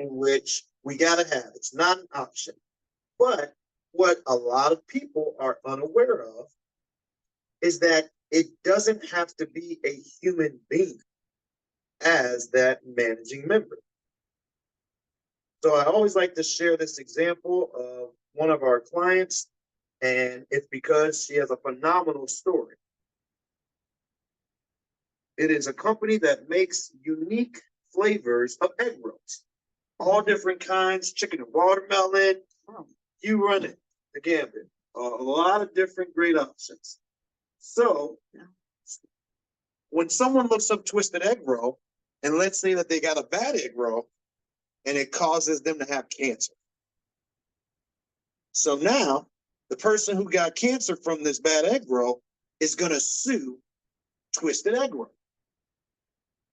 in which we got to have. It's not an option. But what a lot of people are unaware of is that it doesn't have to be a human being as that managing member. So I always like to share this example of one of our clients, and it's because she has a phenomenal story. It is a company that makes unique flavors of egg rolls, all different kinds, chicken and watermelon. You run it, the gambit, a lot of different great options. So when someone looks up twisted egg roll, and let's say that they got a bad egg roll, and it causes them to have cancer. So now the person who got cancer from this bad egg roll is going to sue Twisted Egg Roll.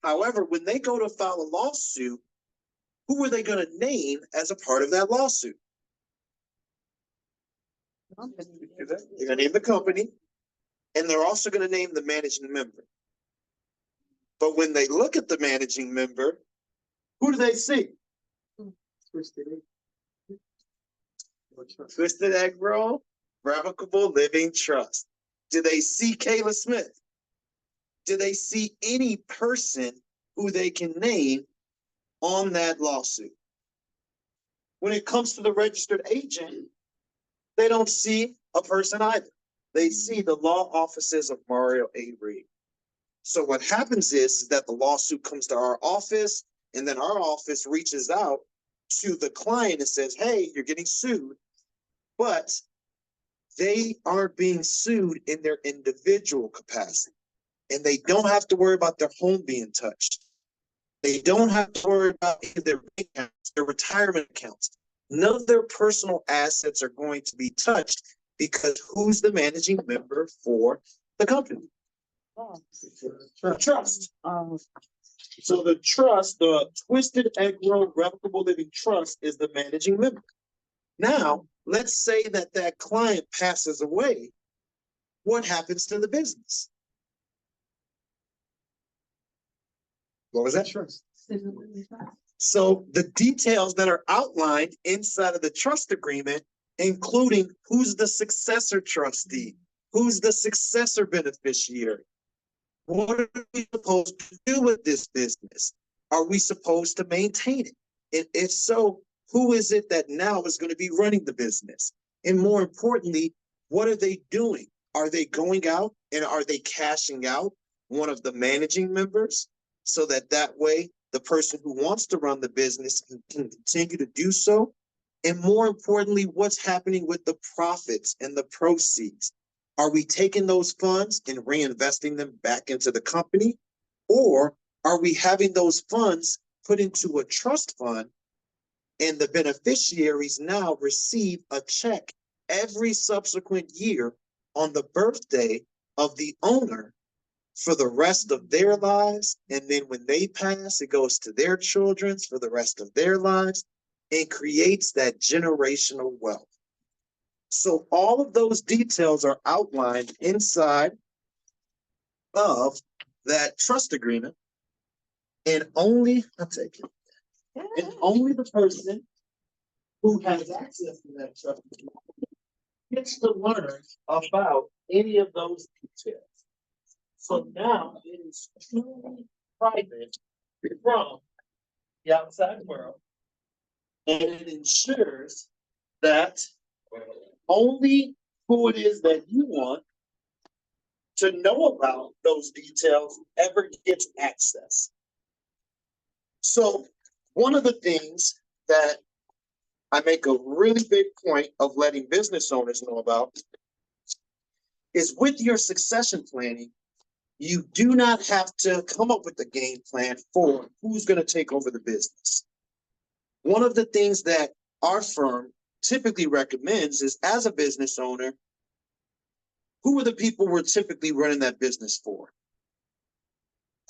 However, when they go to file a lawsuit, who are they going to name as a part of that lawsuit? They're going to name the company, and they're also going to name the managing member. But when they look at the managing member, who do they see? Twisted Egg Roll, Revocable Living Trust. Do they see Kayla Smith? Do they see any person who they can name on that lawsuit? When it comes to the registered agent, they don't see a person either. They see the law offices of Mario A. Reed. So what happens is that the lawsuit comes to our office, and then our office reaches out to the client and says, hey, you're getting sued, but they aren't being sued in their individual capacity. And they don't have to worry about their home being touched. They don't have to worry about their bank accounts, their retirement accounts. None of their personal assets are going to be touched because who's the managing member for the company? The trust. So the trust, the Twisted Egg Roll Revocable Living Trust, is the managing member. Now, let's say that that client passes away. What happens to the business? What was that? Trust. So the details that are outlined inside of the trust agreement, including who's the successor trustee, who's the successor beneficiary, what are we supposed to do with this business? Are we supposed to maintain it? And if so, who is it that now is going to be running the business? And more importantly, what are they doing? Are they going out and are they cashing out one of the managing members so that that way the person who wants to run the business can continue to do so? And more importantly, what's happening with the profits and the proceeds? Are we taking those funds and reinvesting them back into the company? Or are we having those funds put into a trust fund and the beneficiaries now receive a check every subsequent year on the birthday of the owner for the rest of their lives? And then when they pass, it goes to their children's for the rest of their lives and creates that generational wealth. So all of those details are outlined inside of that trust agreement, and only, I'll take it, and only the person who has access to that trust agreement gets to learn about any of those details. So now it is truly private from the outside world, and it ensures that only who it is that you want to know about those details ever gets access. So one of the things that I make a really big point of letting business owners know about is with your succession planning, you do not have to come up with a game plan for who's going to take over the business. One of the things that our firm typically recommends is, as a business owner, who are the people we're typically running that business for?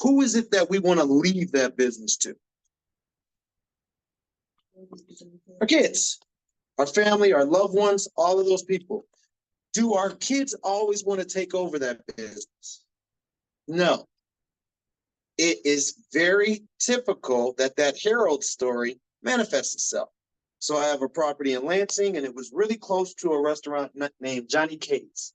Who is it that we want to leave that business to? Our kids, our family, our loved ones, all of those people. Do our kids always want to take over that business? No. It is very typical that that Harold story manifest itself. So I have a property in Lansing, and it was really close to a restaurant named Johnny K's.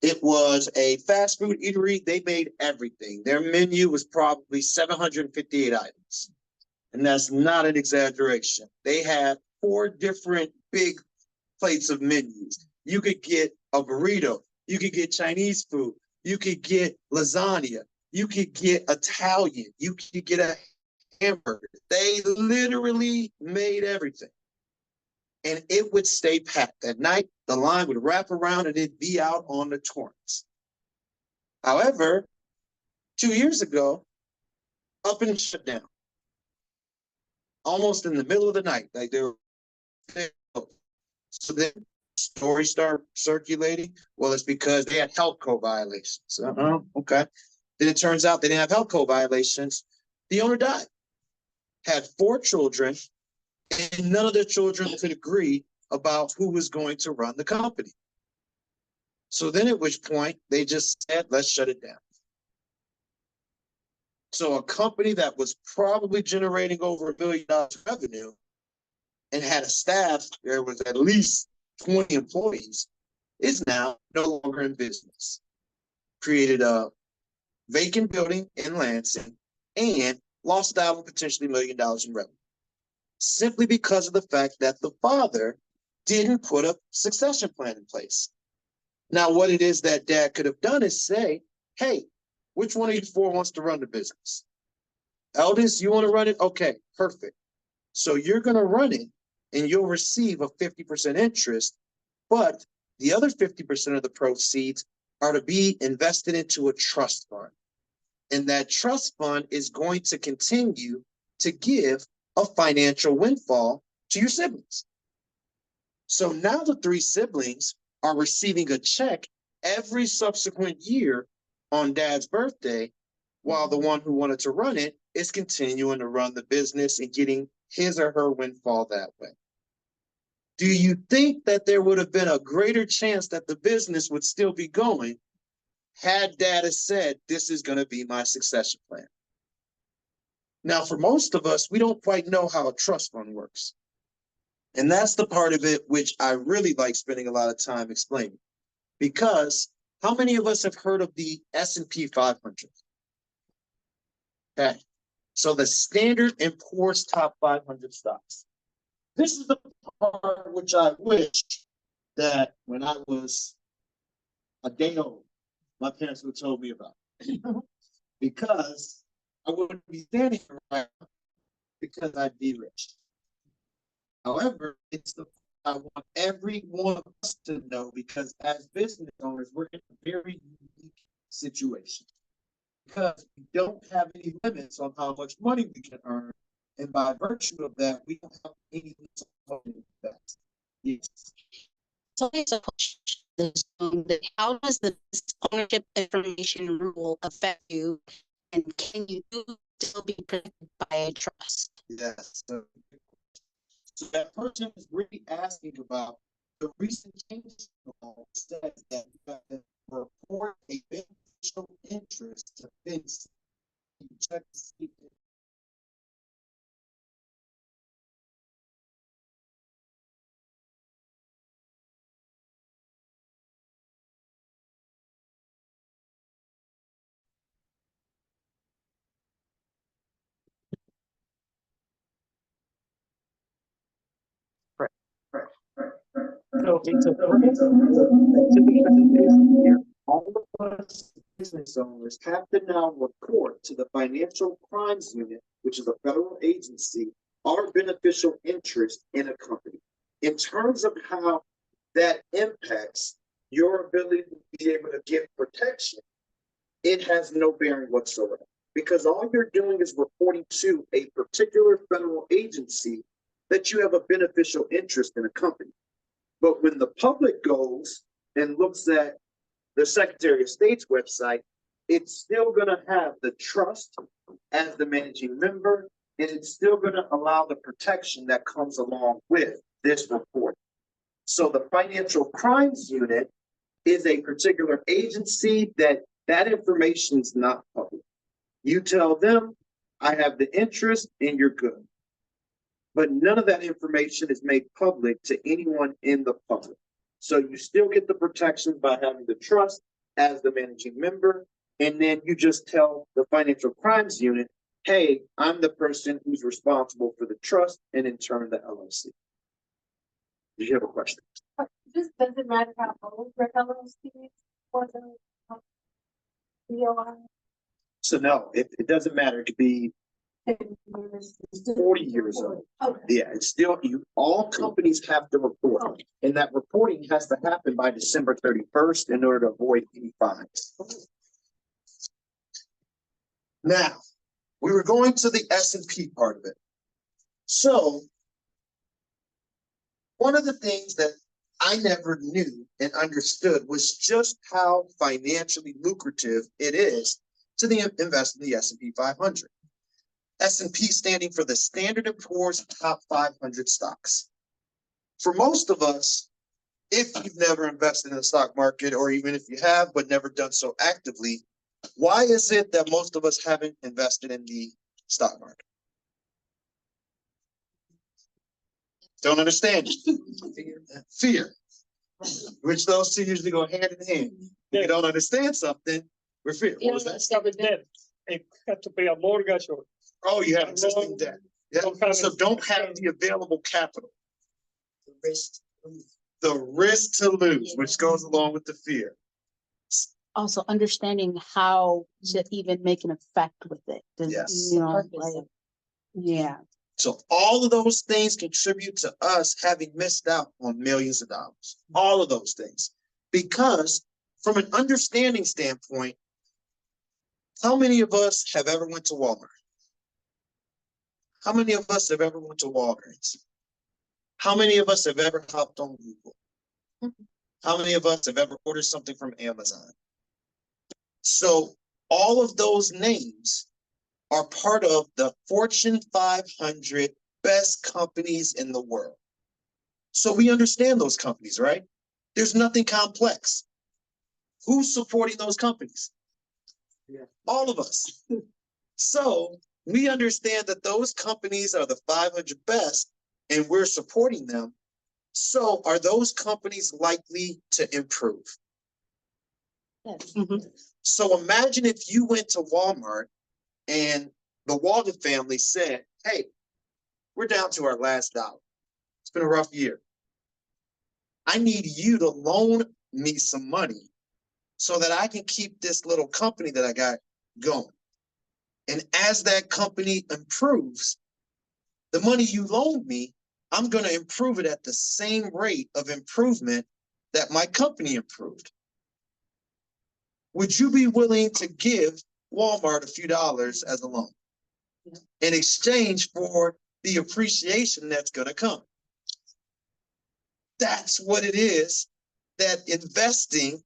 It was a fast food eatery. They made everything. Their menu was probably 758 items. And that's not an exaggeration. They had 4 different big plates of menus. You could get a burrito. You could get Chinese food. You could get lasagna. You could get Italian. You could get a hamburger. They literally made everything. And it would stay packed. At night, the line would wrap around and it'd be out on the Torrance. However, 2 years ago, up and shut down. Almost in the middle of the night. Like they were. So then stories start circulating. Well, it's because they had health code violations. Okay. Then it turns out they didn't have health code violations. The owner died. Had 4 children, and none of the children could agree about who was going to run the company. So then at which point they just said, let's shut it down. So a company that was probably generating over $1 billion revenue and had a staff, there was at least 20 employees, is now no longer in business. Created a vacant building in Lansing and lost out on potentially $1 million in revenue. Simply because of the fact that the father didn't put a succession plan in place. Now, what it is that dad could have done is say, hey, which one of you 4 wants to run the business? Eldest, you want to run it? Okay, perfect. So you're going to run it and you'll receive a 50% interest, but the other 50% of the proceeds are to be invested into a trust fund. And that trust fund is going to continue to give a financial windfall to your siblings. So now the 3 siblings are receiving a check every subsequent year on dad's birthday, while the one who wanted to run it is continuing to run the business and getting his or her windfall that way. Do you think that there would have been a greater chance that the business would still be going had dad said, this is going to be my succession plan? Now, for most of us, we don't quite know how a trust fund works. And that's the part of it which I really like spending a lot of time explaining. Because how many of us have heard of the S&P 500? Okay. So the Standard & Poor's top 500 stocks. This is the part which I wish that when I was a day old, my parents would have told me about. Because I wouldn't be standing around because I'd be rich. However, it's the I want every one of us to know, because as business owners, we're in a very unique situation. Because we don't have any limits on how much money we can earn. And by virtue of that, we don't have any limits on that. Yes. So here's a question. How does the ownership information rule affect you? And can you still be protected by a trust? Yes. So that person is really asking about the recent changes in the law says that you have to report a beneficial interest to FinCEN. You check to see if so it's a here. All of us business owners have to now report to the Financial Crimes Unit, which is a federal agency, our beneficial interest in a company. In terms of how that impacts your ability to be able to get protection, it has no bearing whatsoever. Because all you're doing is reporting to a particular federal agency that you have a beneficial interest in a company. But when the public goes and looks at the Secretary of State's website, it's still going to have the trust as the managing member, and it's still going to allow the protection that comes along with this report. So the Financial Crimes Unit is a particular agency that information is not public. You tell them, I have the interest and you're good. but none of that information is made public to anyone in the public. So you still get the protections by having the trust as the managing member, and then you just tell the financial crimes unit, hey, I'm the person who's responsible for the trust and in turn the LLC. Did you have a question? This doesn't matter how old your LLC is or the DOI. So no, it doesn't matter. It could be 40 years old. Okay. Yeah, it's still, all companies have to report, and that reporting has to happen by December 31st in order to avoid any fines. Now, we were going to the S&P part of it. So, one of the things that I never knew and understood was just how financially lucrative it is to invest in the S&P 500. S&P standing for the Standard & Poor's Top 500 stocks. For most of us, if you've never invested in the stock market, or even if you have but never done so actively, why is it that most of us haven't invested in the stock market? Don't understand it. Fear. Which those two usually go hand in hand. If you don't understand something, we're fear. What was that? Have a debt. It had to pay a mortgage or. Oh, you have existing debt. Yeah, so don't have the available capital. The risk to lose, which goes along with the fear. Also understanding how to even make an effect with it. Yes. You know, like, yeah. So all of those things contribute to us having missed out on millions of dollars. All of those things. Because from an understanding standpoint, how many of us have ever went to Walmart? How many of us have ever went to Walgreens? How many of us have ever hopped on Google? How many of us have ever ordered something from Amazon? So all of those names are part of the Fortune 500 best companies in the world. So we understand those companies, right? There's nothing complex. Who's supporting those companies? Yeah. All of us. So we understand that those companies are the 500 best and we're supporting them. So are those companies likely to improve? Yes. So imagine if you went to Walmart and the Walden family said, hey, we're down to our last dollar. It's been a rough year. I need you to loan me some money so that I can keep this little company that I got going. And as that company improves, the money you loaned me, I'm going to improve it at the same rate of improvement that my company improved. Would you be willing to give Walmart a few dollars as a loan in exchange for the appreciation that's going to come? That's what it is that investing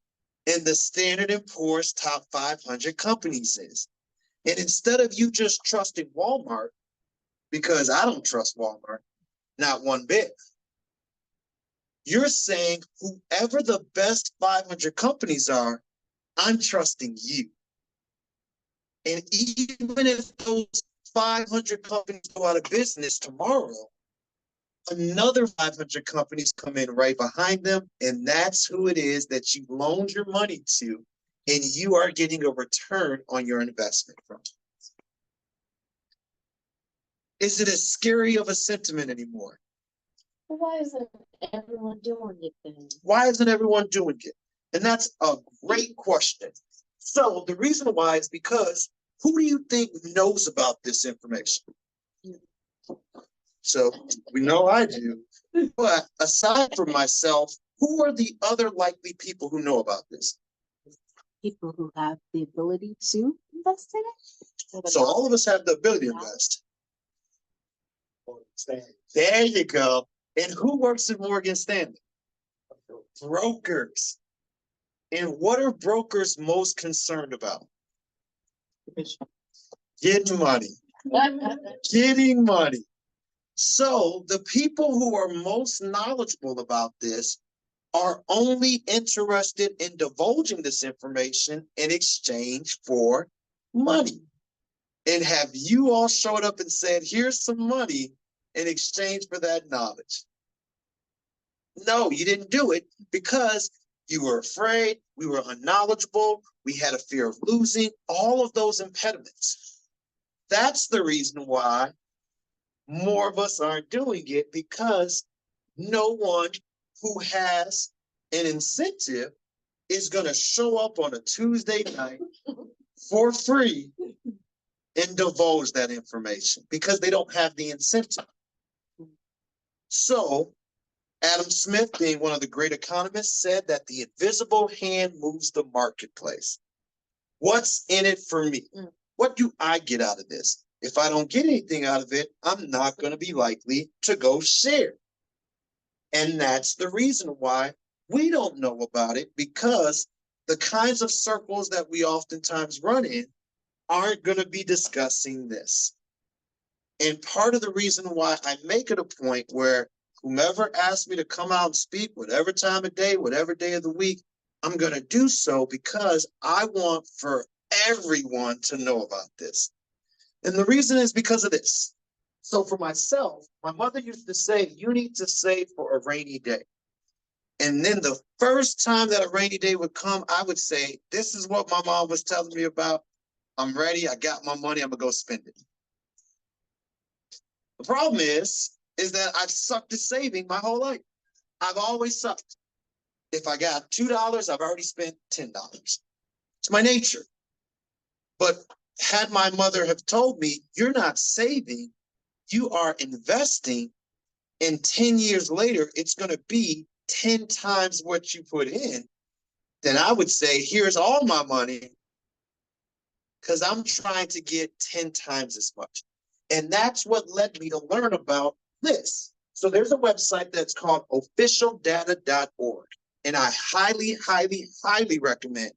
in the Standard & Poor's Top 500 companies is. And instead of you just trusting Walmart, because I don't trust Walmart, not one bit, you're saying whoever the best 500 companies are, I'm trusting you. And even if those 500 companies go out of business tomorrow, another 500 companies come in right behind them, and that's who it is that you loaned your money to, and you are getting a return on your investment from. Is it as scary of a sentiment anymore? Why isn't everyone doing it then? Why isn't everyone doing it? And that's a great question. So the reason why is because who do you think knows about this information? So we know I do, but aside from myself, who are the other likely people who know about this? People who have the ability to invest in it. So all of us have the ability to invest. There you go. And who works at Morgan Stanley? Brokers. And what are brokers most concerned about? Getting money. Getting money. So the people who are most knowledgeable about this are only interested in divulging this information in exchange for money. And have you all showed up and said, here's some money, in exchange for that knowledge? No, you didn't do it because you were afraid, we were unknowledgeable, we had a fear of losing, all of those impediments. That's the reason why more of us aren't doing it, because no one who has an incentive is going to show up on a Tuesday night for free and divulge that information because they don't have the incentive. So Adam Smith, being one of the great economists, said that the invisible hand moves the marketplace. What's in it for me? What do I get out of this? If I don't get anything out of it, I'm not going to be likely to go share. And that's the reason why we don't know about it, because the kinds of circles that we oftentimes run in aren't going to be discussing this. And part of the reason why I make it a point where whomever asks me to come out and speak, whatever time of day, whatever day of the week, I'm going to do so because I want for everyone to know about this. And the reason is because of this. So for myself, my mother used to say, you need to save for a rainy day. And then the first time that a rainy day would come, I would say, this is what my mom was telling me about. I'm ready. I got my money. I'm going to go spend it. The problem is that I've sucked at saving my whole life. I've always sucked. If I got $2, I've already spent $10. It's my nature. But had my mother have told me, you're not saving, you are investing, and 10 years later, it's going to be 10 times what you put in, then I would say, here's all my money, because I'm trying to get 10 times as much. And that's what led me to learn about this. So there's a website that's called officialdata.org. And I highly, highly, highly recommend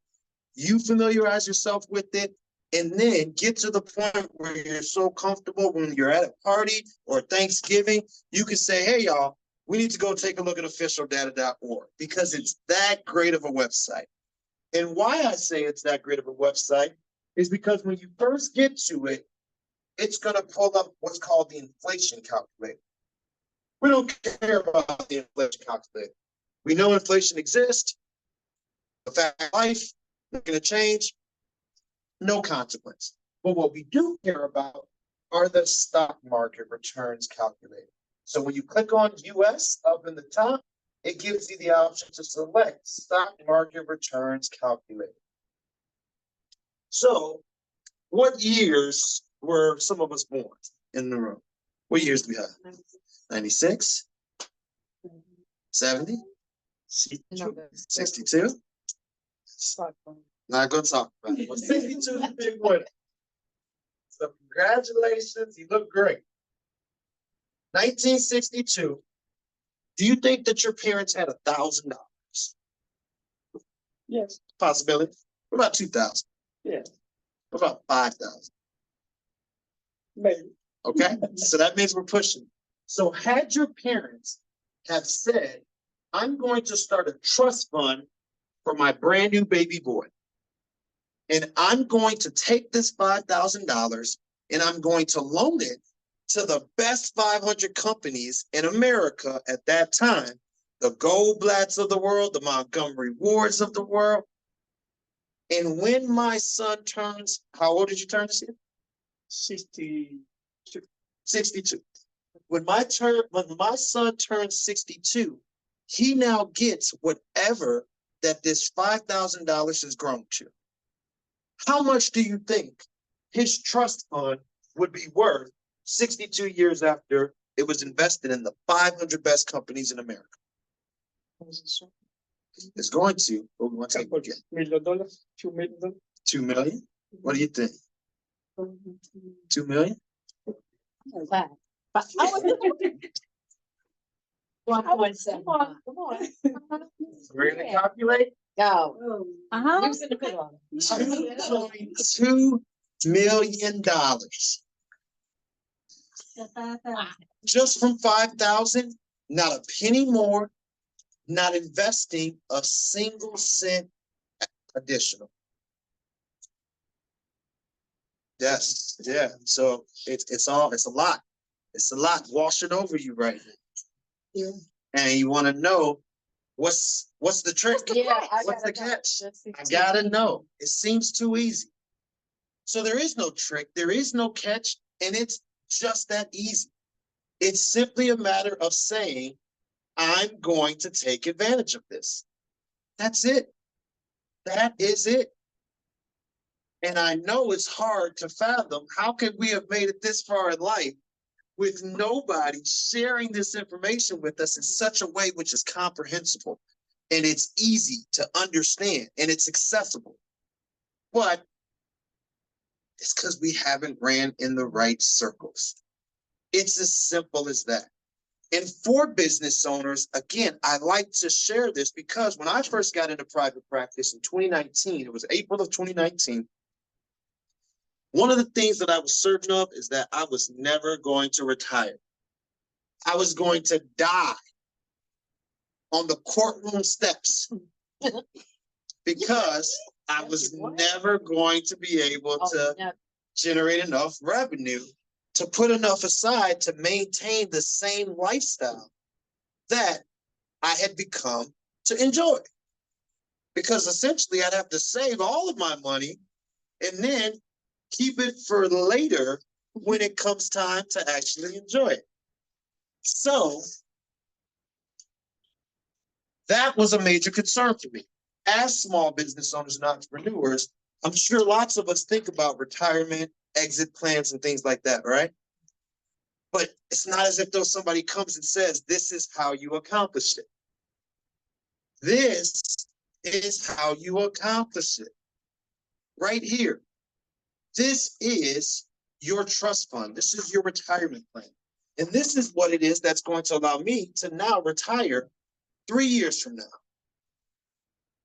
you familiarize yourself with it, and then get to the point where you're so comfortable when you're at a party or Thanksgiving, you can say, hey, y'all, we need to go take a look at officialdata.org, because it's that great of a website. And why I say it's that great of a website is because when you first get to it, it's going to pull up what's called the inflation calculator. We don't care about the inflation calculator. We know inflation exists. The fact of life is going to change. No consequence. But what we do care about are the stock market returns calculator. So when you click on US up in the top, it gives you the option to select stock market returns calculator. So what years were some of us born in the room? What years do we have? 96? 70? 62? Not going to talk about it. Well, 62 is a big winner. So congratulations, you look great. 1962. Do you think that your parents had $1,000? Yes, Possibility. What about 2,000? yeah, What about 5,000? maybe. Okay, so that means we're pushing. So had your parents have said, I'm going to start a trust fund for my brand new baby boy, and I'm going to take this $5,000 and I'm going to loan it to the best 500 companies in America at that time, the Goldblatts of the world, the Montgomery Wards of the world. And when my son turns, how old did you turn this year? 62. 62. When my son turns 62, he now gets whatever that this $5,000 has grown to. How much do you think his trust fund would be worth 62 years after it was invested in the 500 best companies in America? It's going to, but we want to take $1 million, $2 million. 2 million. What do you think? 2 million? Come on. We're gonna calculate Go. Uh-huh. Using the middle. $2.2 million. Just from 5,000, not a penny more, not investing a single cent additional. Yes, yeah. So it's a lot. It's a lot washing over you right now. Yeah. And you want to know what's the trick? Yeah, What's the catch? That's I gotta know. It seems too easy. So there is no trick, there is no catch, and it's just that easy. It's simply a matter of saying, I'm going to take advantage of this. That's it. That is it. And I know it's hard to fathom. How could we have made it this far in life with nobody sharing this information with us in such a way which is comprehensible and it's easy to understand and it's accessible? But it's because we haven't ran in the right circles. It's as simple as that. And for business owners, again, I like to share this because when I first got into private practice in 2019, it was April of 2019. One of the things that I was certain of is that I was never going to retire. I was going to die on the courtroom steps because I was never going to be able to generate enough revenue to put enough aside to maintain the same lifestyle that I had become to enjoy. Because essentially I'd have to save all of my money and then keep it for later when it comes time to actually enjoy it. So that was a major concern for me. As small business owners and entrepreneurs, I'm sure lots of us think about retirement, exit plans, and things like that, right? But it's not as if though somebody comes and says, this is how you accomplish it. This is how you accomplish it. Right here. This is your trust fund. This is your retirement plan. And this is what it is that's going to allow me to now retire 3 years from now.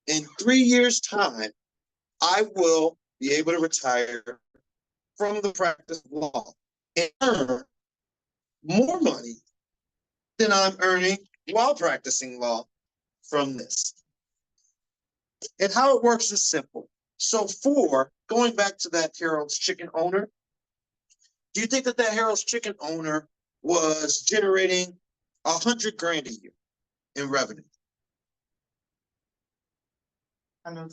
In 3 years' time, I will be able to retire from the practice of law and earn more money than I'm earning while practicing law from this. And how it works is simple. So for going back to that Harold's Chicken owner, do you think that Harold's Chicken owner was generating 100 grand a year in revenue? I know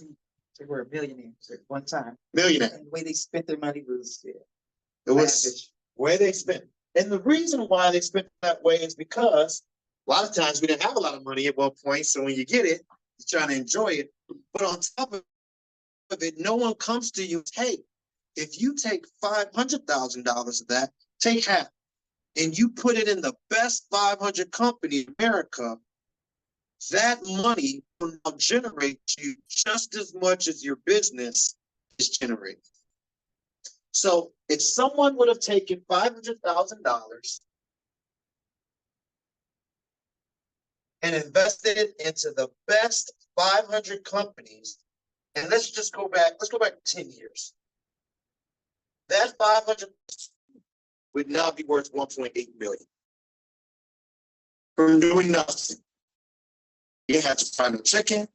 they were millionaires at one time. Millionaire. And the way they spent their money was It was lavish. where they spent. And the reason why they spent that way is because a lot of times we didn't have a lot of money at one point. So when you get it, you're trying to enjoy it. But on top of it, no one comes to you and says, hey, if you take $500,000 of that, take half, and you put it in the best 500 company in America, that money will now generate you just as much as your business is generating. So if someone would have taken $500,000 and invested it into the best 500 companies, and let's go back 10 years. That 500 would now be worth 1.8 million. From doing nothing. You didn't have to find a chicken.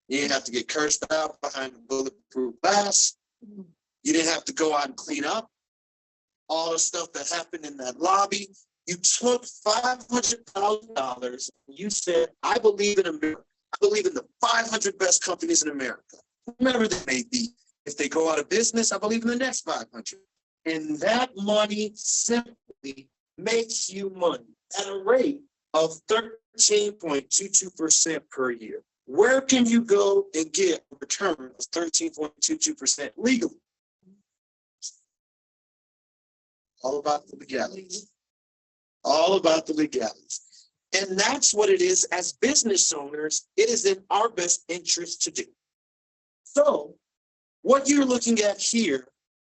You didn't have to get cursed out behind the bulletproof glass. You didn't have to go out and clean up all the stuff that happened in that lobby. You took $500,000 and you said, I believe in America. I believe in the 500 best companies in America. Whomever they may be. If they go out of business, I believe in the next 500. And that money simply makes you money at a rate of 13.22% per year. Where can you go and get a return of 13.22% legally? All about the legalities. All about the legalities. And that's what it is as business owners. It is in our best interest to do. So what you're looking at here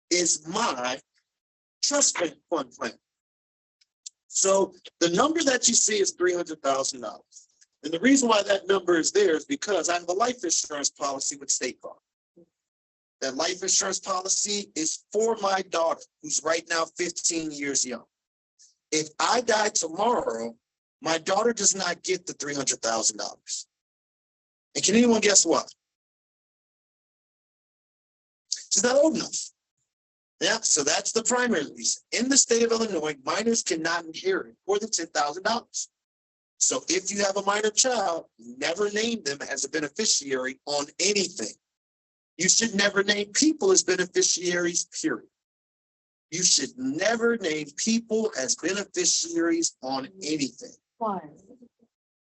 is my trust fund plan. So the number that you see is $300,000. And the reason why that number is there is because I have a life insurance policy with State Farm. That life insurance policy is for my daughter, who's right now 15 years young. If I die tomorrow, my daughter does not get the $300,000. And can anyone guess why? She's not old enough. Yeah, so that's the primary reason. In the state of Illinois, minors cannot inherit more than $10,000. So if you have a minor child, never name them as a beneficiary on anything. You should never name people as beneficiaries, period. You should never name people as beneficiaries on anything. Why?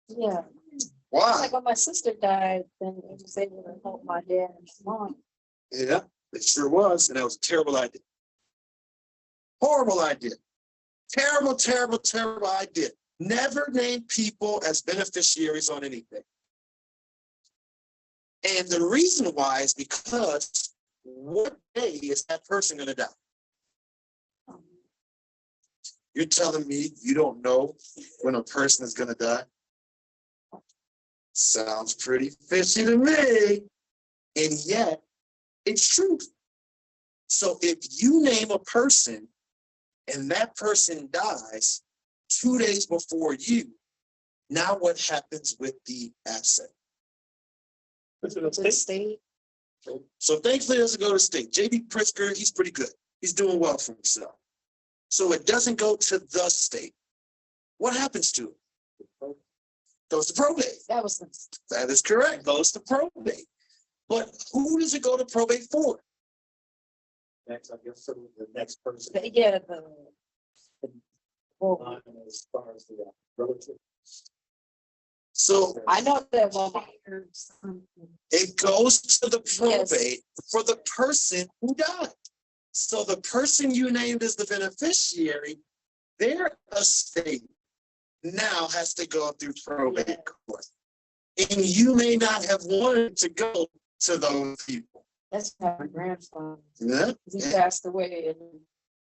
Yeah, Why? like when my sister died, then it was able to help my dad and mom. Yeah, it sure was, and that was a terrible idea. Horrible idea. Terrible, terrible, terrible idea. Never name people as beneficiaries on anything. And the reason why is because what day is that person going to die? You're telling me you don't know when a person is going to die? Sounds pretty fishy to me. And yet, it's true. So if you name a person and that person dies 2 days before you, now what happens with the asset? It's in the To the state. state, So thankfully it doesn't go to state. JB Pritzker, he's pretty good. He's doing well for himself. So it doesn't go to the state. What happens to it? Goes to probate. that was the. That is correct. Goes to probate. But who does it go to probate for? Next, I guess, so the next person. Yeah, the. Well, As far as the relative. So I know that one. it goes to the Yes. probate for the person who died. So the person you named as the beneficiary, their estate now has to go through probate court. And you may not have wanted to go to those people. That's my grandfather. Yeah. He passed away and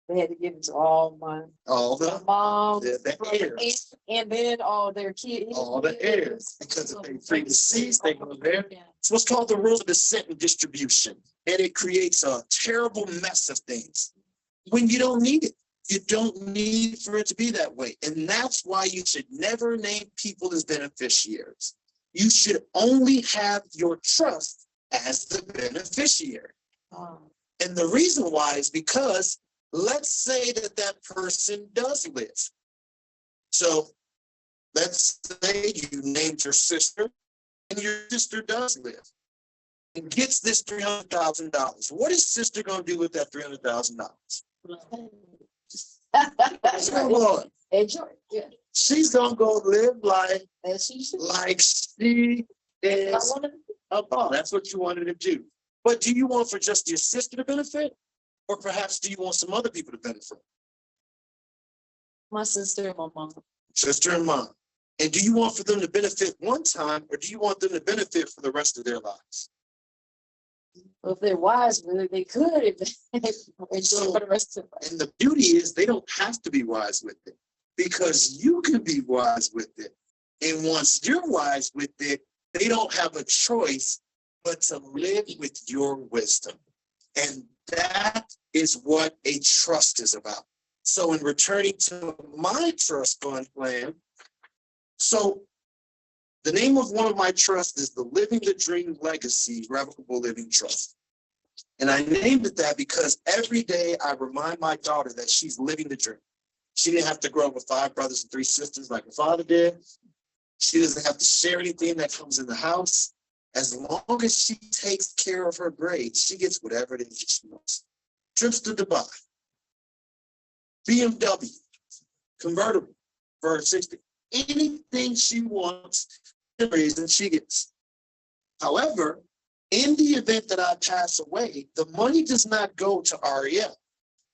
they had to give it to all my All my the mom, the heirs. and then all their kids. All the heirs, because if they predeceased, they go there. It's what's called the rules of descent and distribution. And it creates a terrible mess of things when you don't need it. You don't need for it to be that way. And that's why you should never name people as beneficiaries. You should only have your trust as the beneficiary. And the reason why is because let's say that that person does live. So let's say you named your sister and your sister does live and gets this $300,000. What is sister going to do with that $300,000? Lord, Enjoy, yeah, she's going to go live like she should. she I is wanna- a boss. That's what you wanted to do. But do you want for just your sister to benefit? Or perhaps do you want some other people to benefit? My sister and my mom. Sister and mom. And do you want for them to benefit one time, or do you want them to benefit for the rest of their lives? Well, if they're wise with it, they could enjoy for the rest of life. And the beauty is they don't have to be wise with it, because you can be wise with it. And once you're wise with it, they don't have a choice but to live with your wisdom. And that is what a trust is about. So in returning to my trust fund plan, so the name of one of my trusts is the Living the Dream Legacy Revocable Living Trust. And I named it that because every day I remind my daughter that she's living the dream. She didn't have to grow up with 5 brothers and 3 sisters like her father did. She doesn't have to share anything that comes in the house. As long as she takes care of her grades, she gets whatever it is she wants. Trips to Dubai, BMW, convertible for her 60. Anything she wants, the reason she gets. However, in the event that I pass away, the money does not go to REL.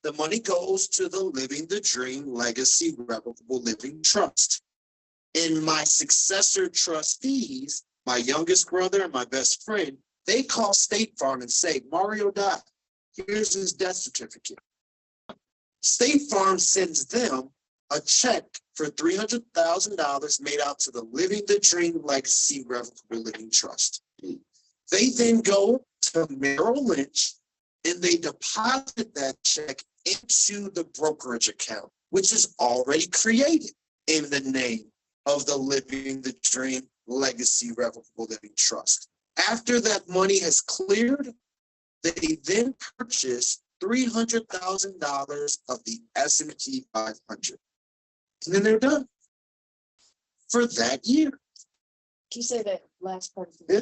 The money goes to the Living the Dream Legacy Revocable Living Trust. And my successor trustees, my youngest brother and my best friend, they call State Farm and say, Mario died. Here's his death certificate. State Farm sends them a check for $300,000 made out to the Living the Dream Legacy Revocable Living Trust. They then go to Merrill Lynch and they deposit that check into the brokerage account, which is already created in the name of the Living the Dream Legacy Revocable Living Trust. After that money has cleared, they then purchase $300,000 of the S&P 500. And then they're done for that year. Can you say that last part? Yeah.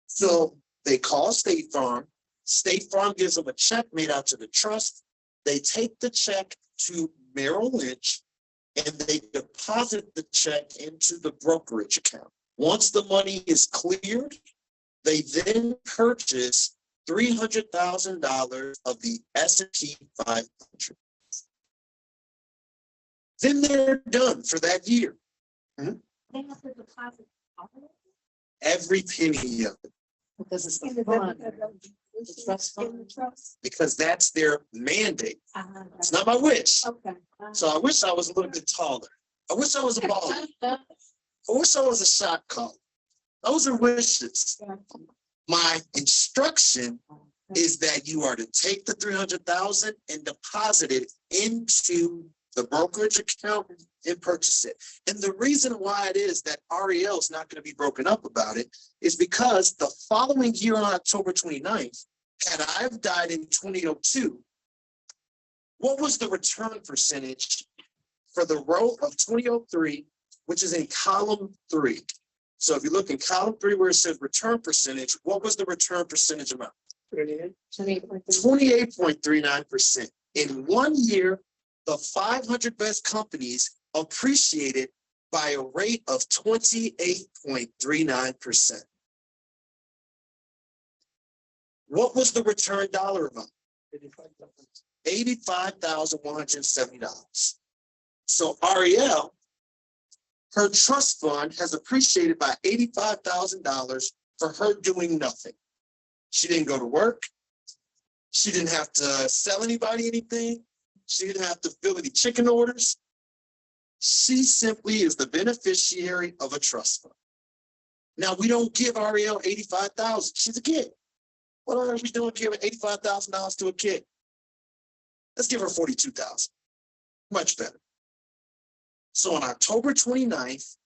So they call State Farm. State Farm gives them a check made out to the trust. They take the check to Merrill Lynch and they deposit the check into the brokerage account. Once the money is cleared, they then purchase $300,000 of the S&P 500. Then they're done for that year. They have to deposit all of it? Every penny of it, Because it's the fund. The trust In fund. the trust? because that's their mandate. Uh-huh. It's not my wish. Okay. So I wish I was a little bit taller. I wish I was a baller. I wish I was a shot caller. Those are wishes. My instruction is that you are to take the 300,000 and deposit it into the brokerage account and purchase it. And the reason why it is that REL is not going to be broken up about it is because the following year on October 29th, had I have died in 2002, what was the return percentage for the row of 2003, which is in column 3? So if you look in column 3 where it says return percentage, what was the return percentage amount? 28.39%. In 1 year, the 500 best companies appreciated by a rate of 28.39%. What was the return dollar amount? $85,170. So REL, her trust fund has appreciated by $85,000 for her doing nothing. She didn't go to work. She didn't have to sell anybody anything. She didn't have to fill any chicken orders. She simply is the beneficiary of a trust fund. Now, we don't give REL $85,000. She's a kid. What are we doing giving $85,000 to a kid? Let's give her $42,000. Much better. So on October 29th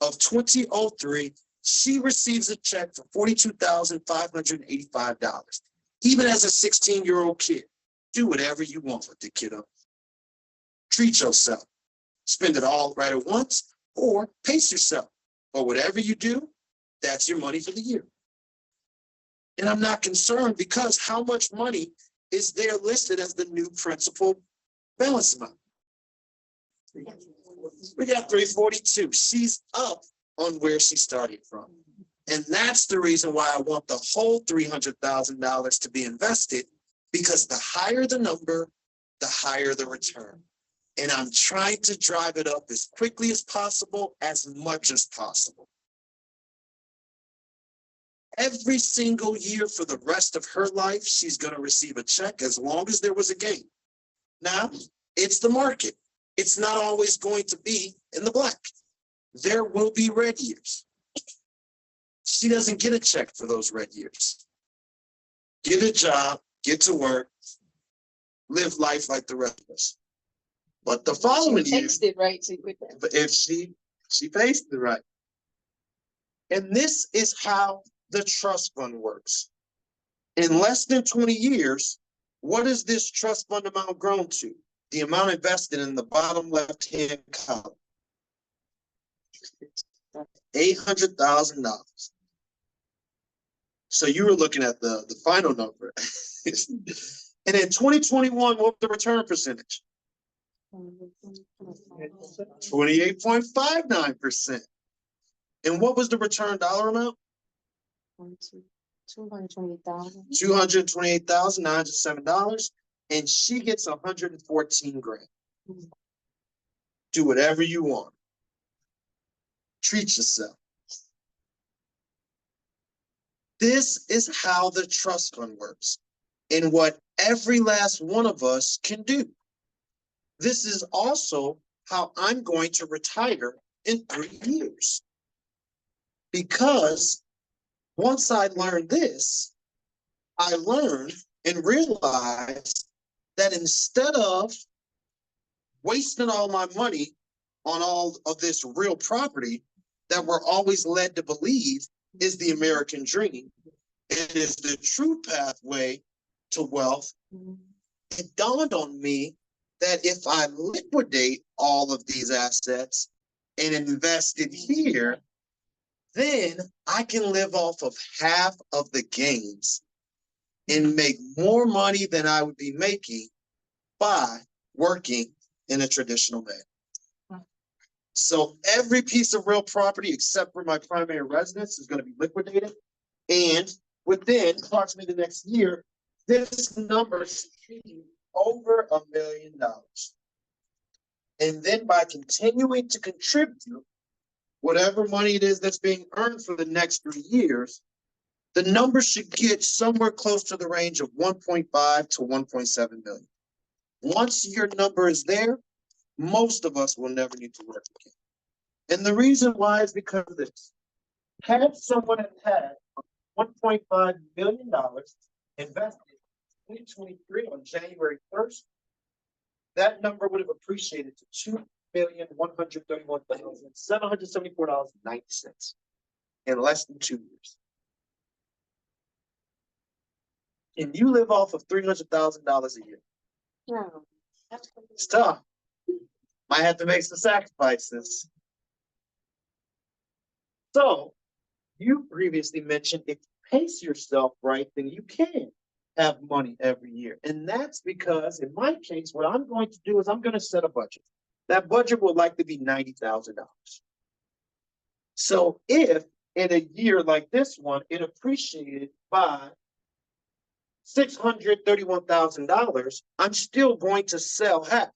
of 2003, she receives a check for $42,585. Even as a 16-year-old kid, do whatever you want with the kiddo. Treat yourself. Spend it all right at once or pace yourself. But whatever you do, that's your money for the year. And I'm not concerned because how much money is there listed as the new principal balance amount? We got 342. She's up on where she started from. And that's the reason why I want the whole $300,000 to be invested, because the higher the number, the higher the return. And I'm trying to drive it up as quickly as possible, as much as possible. Every single year for the rest of her life, she's going to receive a check as long as there was a gain. Now, it's the market. It's not always going to be in the black. There will be red years. She doesn't get a check for those red years. Get a job, get to work, live life like the rest of us. But the following year, Taste it right, so you quit that. but if she faced it right. And this is how the trust fund works. In less than 20 years, what is this trust fund amount grown to? The amount invested in the bottom left-hand column. $800,000. So you were looking at the final number. And in 2021, what was the return percentage? 28.59%. And what was the return dollar amount? $228,000. $228,907. And she gets 114 grand. Do whatever you want. Treat yourself. This is how the trust fund works and what every last one of us can do. This is also how I'm going to retire in 3 years. Because once I learned this, I learned and realized that instead of wasting all my money on all of this real property that we're always led to believe is the American dream, it is the true pathway to wealth. it dawned on me that if I liquidate all of these assets and invest it here, then I can live off of half of the gains and make more money than I would be making by working in a traditional manner. So every piece of real property except for my primary residence is going to be liquidated. And within approximately the next year, this number should be over $1 million. And then by continuing to contribute whatever money it is that's being earned for the next 3 years, the number should get somewhere close to the range of 1.5 to 1.7 million. Once your number is there, most of us will never need to work again. And the reason why is because of this. Had someone had $1.5 million invested in 2023 on January 1st, that number would have appreciated to $2,131,774.90 in less than 2 years. And you live off of $300,000 a year. No. It's tough. Might have to make some sacrifices. So, you previously mentioned if you pace yourself right, then you can have money every year. And that's because, in my case, what I'm going to do is I'm going to set a budget. That budget will likely be $90,000. So, if in a year like this one, it appreciated by $631,000, I'm still going to sell half,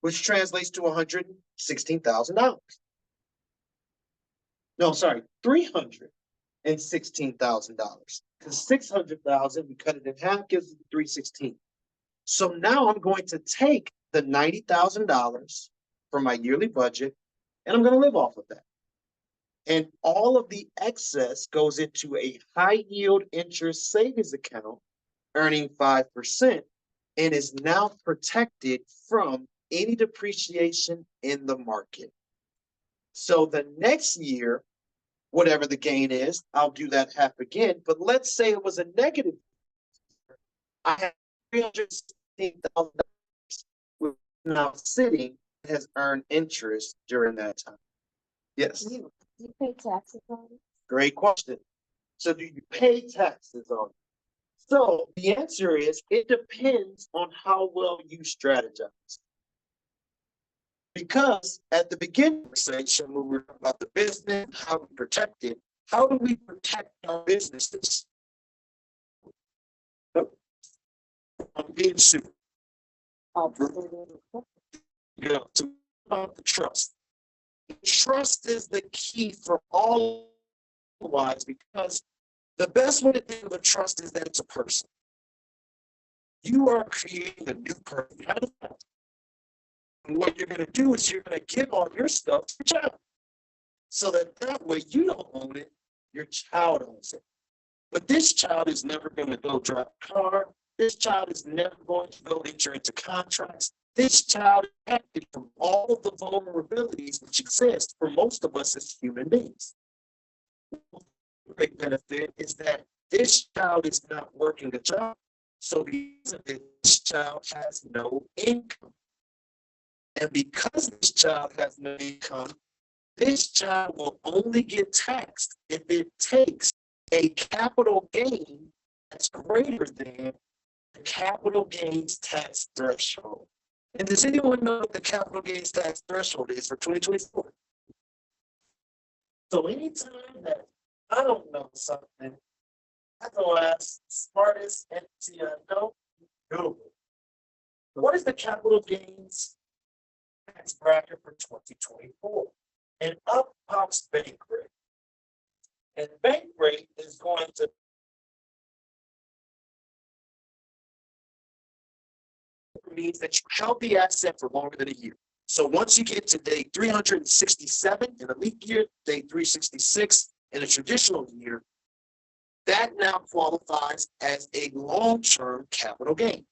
which translates to $116,000. No, sorry, $316,000. Because $600,000, we cut it in half, gives it $316,000. So now I'm going to take the $90,000 from my yearly budget, and I'm going to live off of that. And all of the excess goes into a high yield interest savings account, earning 5%, and is now protected from any depreciation in the market. So the next year, whatever the gain is, I'll do that half again. But let's say it was a negative. I have $316,000 now sitting has earned interest during that time. Yes. You pay taxes on it? Great question. So do you pay taxes on it? So the answer is it depends on how well you strategize. Because at the beginning of the conversation, when we were talking about the business, how we protect it, how do we protect our businesses? I'm being sued. You know, to about the trust. Trust is the key for all wise, because the best way to think of a trust is that it's a person. You are creating a new person. And what you're going to do is you're going to give all your stuff to your child. So that way you don't own it, your child owns it. But this child is never going to go drive a car. This child is never going to go enter into contracts. This child is protected from all of the vulnerabilities which exist for most of us as human beings. The great benefit is that this child is not working a job. So because of it, this child has no income. And because this child has no income, this child will only get taxed if it takes a capital gain that's greater than the capital gains tax threshold. And does anyone know what the capital gains tax threshold is for 2024? So anytime that I don't know something, I go ask the smartest entity I know, Google. What is the capital gains tax bracket for 2024? And up pops bank rate. And bank rate is going to means that you held the asset for longer than a year. So once you get to day 367 in a leap year, day 366 in a traditional year, that now qualifies as a long-term capital gain.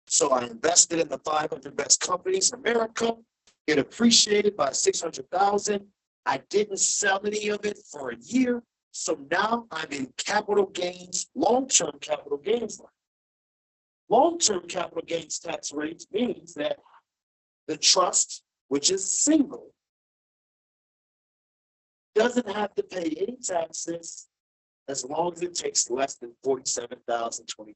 So I invested in the 500 best companies in America. It appreciated by 600,000. I didn't sell any of it for a year. So now I'm in capital gains, long-term capital gains line. Long-term capital gains tax rates means that the trust, which is single, doesn't have to pay any taxes as long as it takes less than $47,025.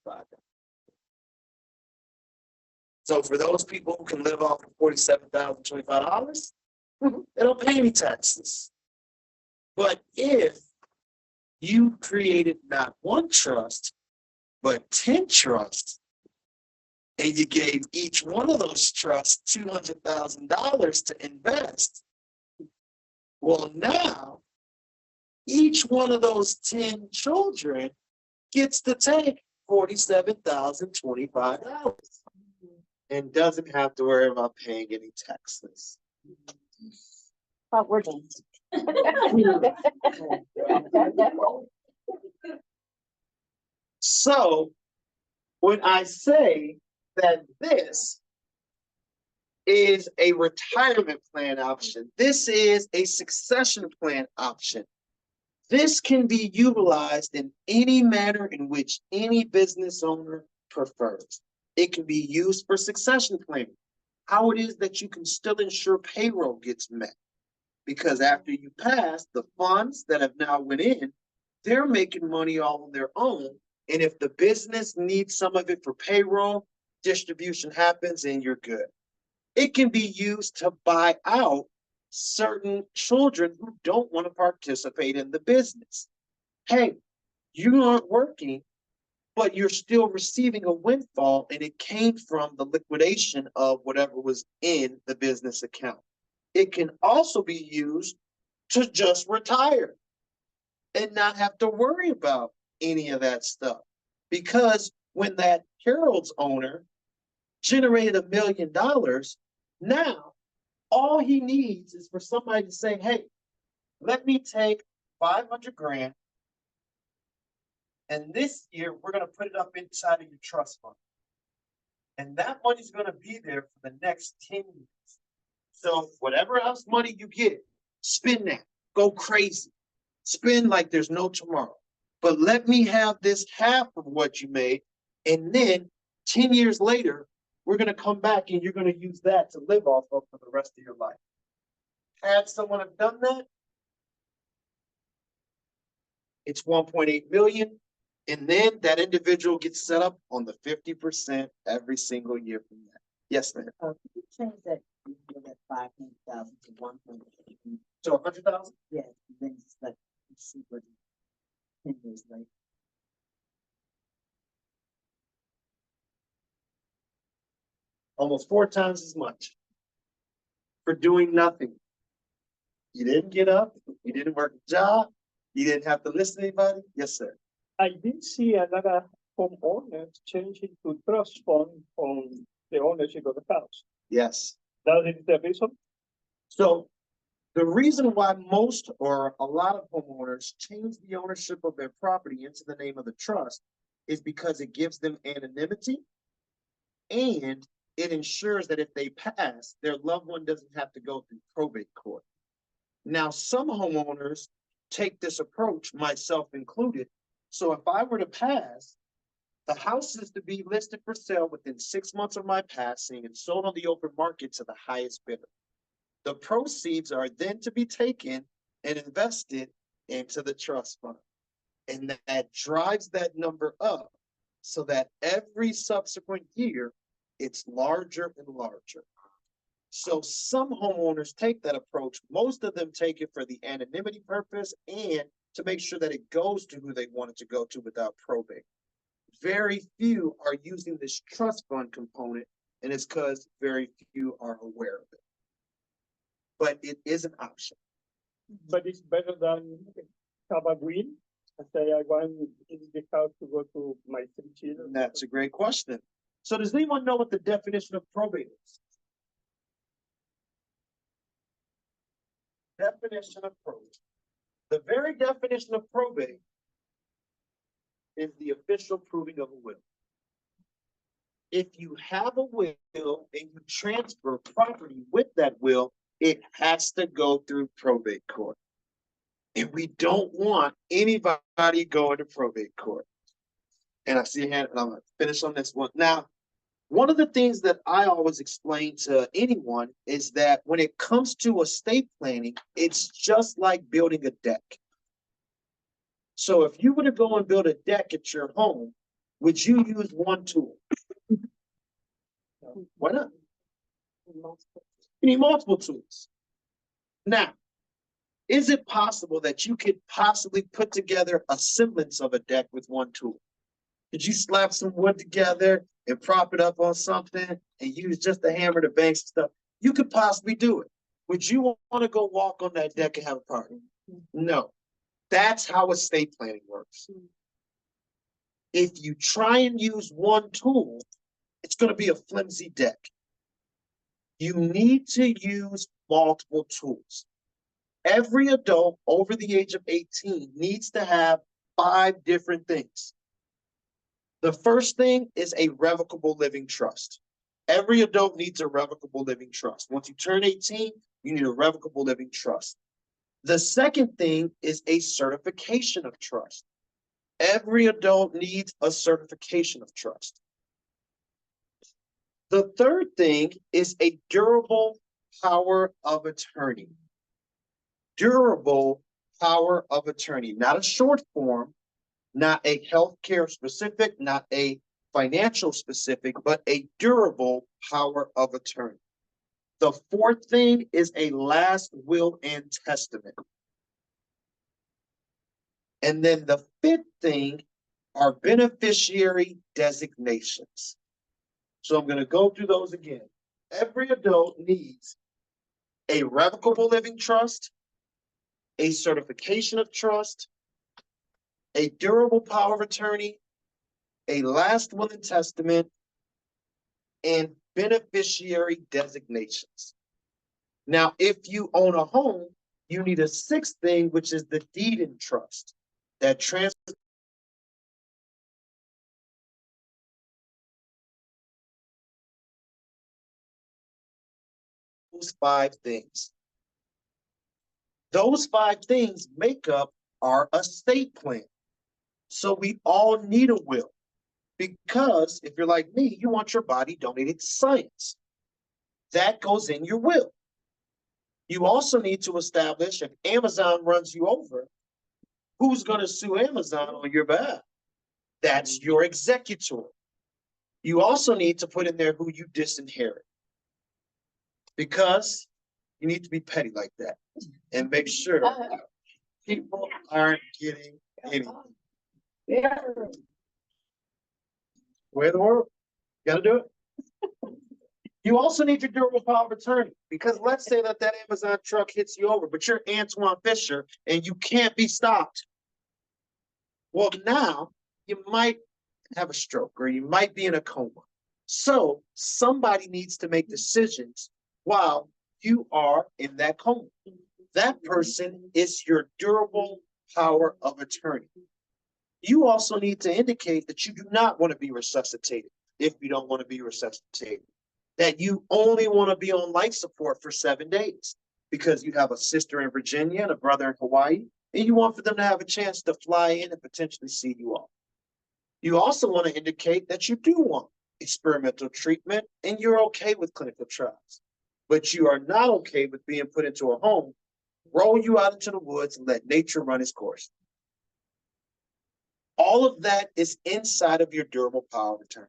So for those people who can live off of $47,025, they don't pay any taxes. But if you created not one trust, but 10 trusts, and you gave each one of those trusts $200,000 to invest, well, now each one of those 10 children gets to take $47,025. And doesn't have to worry about paying any taxes. But we're done. So when I say that this is a retirement plan option, this is a succession plan option, this can be utilized in any manner in which any business owner prefers. It can be used for succession planning. How it is that you can still ensure payroll gets met. Because after you pass, the funds that have now went in, they're making money all on their own. And if the business needs some of it for payroll, distribution happens and you're good. It can be used to buy out certain children who don't want to participate in the business. Hey, you aren't working, but you're still receiving a windfall, and it came from the liquidation of whatever was in the business account. It can also be used to just retire and not have to worry about any of that stuff. Because when that Harold's owner generated $1 million, now all he needs is for somebody to say, hey, let me take 500 grand, and this year we're going to put it up inside of your trust fund. And that money's going to be there for the next 10 years. So whatever else money you get, spend that. Go crazy. Spend like there's no tomorrow. But let me have this half of what you made, and then 10 years later, we're going to come back and you're going to use that to live off of for the rest of your life. Had someone have done that, it's 1.8 million. And then that individual gets set up on the 50% every single year from that. Yes, ma'am. Could you change that, that 500,000 to 1.8? So 100,000? Yeah, then it's like, let's see what 10 years later. Almost 4 times as much for doing nothing. You didn't get up, you didn't work a job, you didn't have to listen to anybody. Yes, sir. I did see another homeowner changing to trust fund on the ownership of the house. Yes. That is the reason. So the reason why most or a lot of homeowners change the ownership of their property into the name of the trust is because it gives them anonymity, and it ensures that if they pass, their loved one doesn't have to go through probate court. Now, some homeowners take this approach, myself included. So if I were to pass, the house is to be listed for sale within 6 months of my passing and sold on the open market to the highest bidder. The proceeds are then to be taken and invested into the trust fund. And that drives that number up so that every subsequent year, it's larger and larger. So some homeowners take that approach. Most of them take it for the anonymity purpose and to make sure that it goes to who they want it to go to without probate. Very few are using this trust fund component, and it's because very few are aware of it. But it is an option. But it's better than have a will. I say I want the house to go to my 3 children. That's a great question. So does anyone know what the definition of probate is? Definition of probate. The very definition of probate is the official proving of a will. If you have a will and you transfer property with that will, it has to go through probate court. And we don't want anybody going to probate court. And I see your hand, and I'm gonna finish on this one. Now, one of the things that I always explain to anyone is that when it comes to estate planning, it's just like building a deck. So if you were to go and build a deck at your home, would you use one tool? Why not? You need multiple tools. Now, is it possible that you could possibly put together a semblance of a deck with one tool? Could you slap some wood together and prop it up on something and use just a hammer to bang some stuff? You could possibly do it. Would you want to go walk on that deck and have a party? No. That's how estate planning works. If you try and use one tool, it's going to be a flimsy deck. You need to use multiple tools. Every adult over the age of 18 needs to have 5 different things. The first thing is a revocable living trust. Every adult needs a revocable living trust. Once you turn 18, you need a revocable living trust. The second thing is a certification of trust. Every adult needs a certification of trust. The third thing is a durable power of attorney. Durable power of attorney, not a short form, not a healthcare specific, not a financial specific, but a durable power of attorney. The fourth thing is a last will and testament. And then the fifth thing are beneficiary designations. So I'm going to go through those again. Every adult needs a revocable living trust, a certification of trust, a durable power of attorney, a last will and testament, and beneficiary designations. Now, if you own a home, you need a sixth thing, which is the deed in trust that transfers. Those 5 things. Those 5 things make up our estate plan. So we all need a will, because if you're like me, you want your body donated to science. That goes in your will. You also need to establish if Amazon runs you over, who's going to sue Amazon on your behalf? That's your executor. You also need to put in there who you disinherit, because you need to be petty like that and make sure people aren't getting anything. Yeah. Way of the world. Gotta do it. You also need your durable power of attorney, because let's say that Amazon truck hits you over, but you're Antoine Fisher and you can't be stopped. Well, now you might have a stroke or you might be in a coma. So somebody needs to make decisions while you are in that coma. That person is your durable power of attorney. You also need to indicate that you do not want to be resuscitated if you don't want to be resuscitated. That you only want to be on life support for 7 days because you have a sister in Virginia and a brother in Hawaii, and you want for them to have a chance to fly in and potentially see you off. You also want to indicate that you do want experimental treatment and you're okay with clinical trials, but you are not okay with being put into a home, roll you out into the woods and let nature run its course. All of that is inside of your durable power of attorney.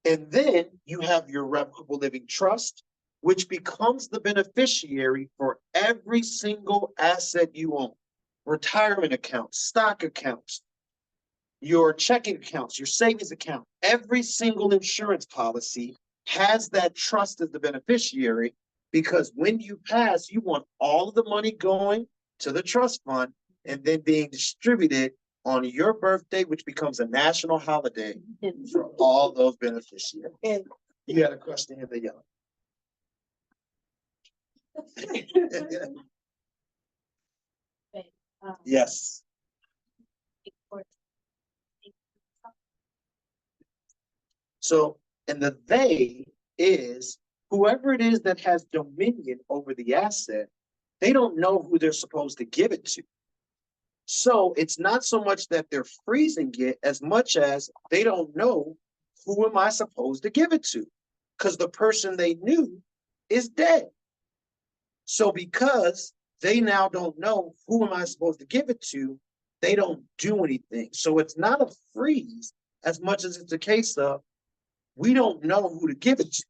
And then you have your revocable living trust, which becomes the beneficiary for every single asset you own. Retirement accounts, stock accounts, your checking accounts, your savings account. Every single insurance policy has that trust as the beneficiary, because when you pass, you want all of the money going to the trust fund and then being distributed on your birthday, which becomes a national holiday for all those beneficiaries. You had a question in the yellow. Yes. So, and the they is whoever it is that has dominion over the asset, they don't know who they're supposed to give it to. So it's not so much that they're freezing it as much as they don't know who am I supposed to give it to? Because the person they knew is dead. So because they now don't know who am I supposed to give it to, they don't do anything. So it's not a freeze as much as it's a case of we don't know who to give it to.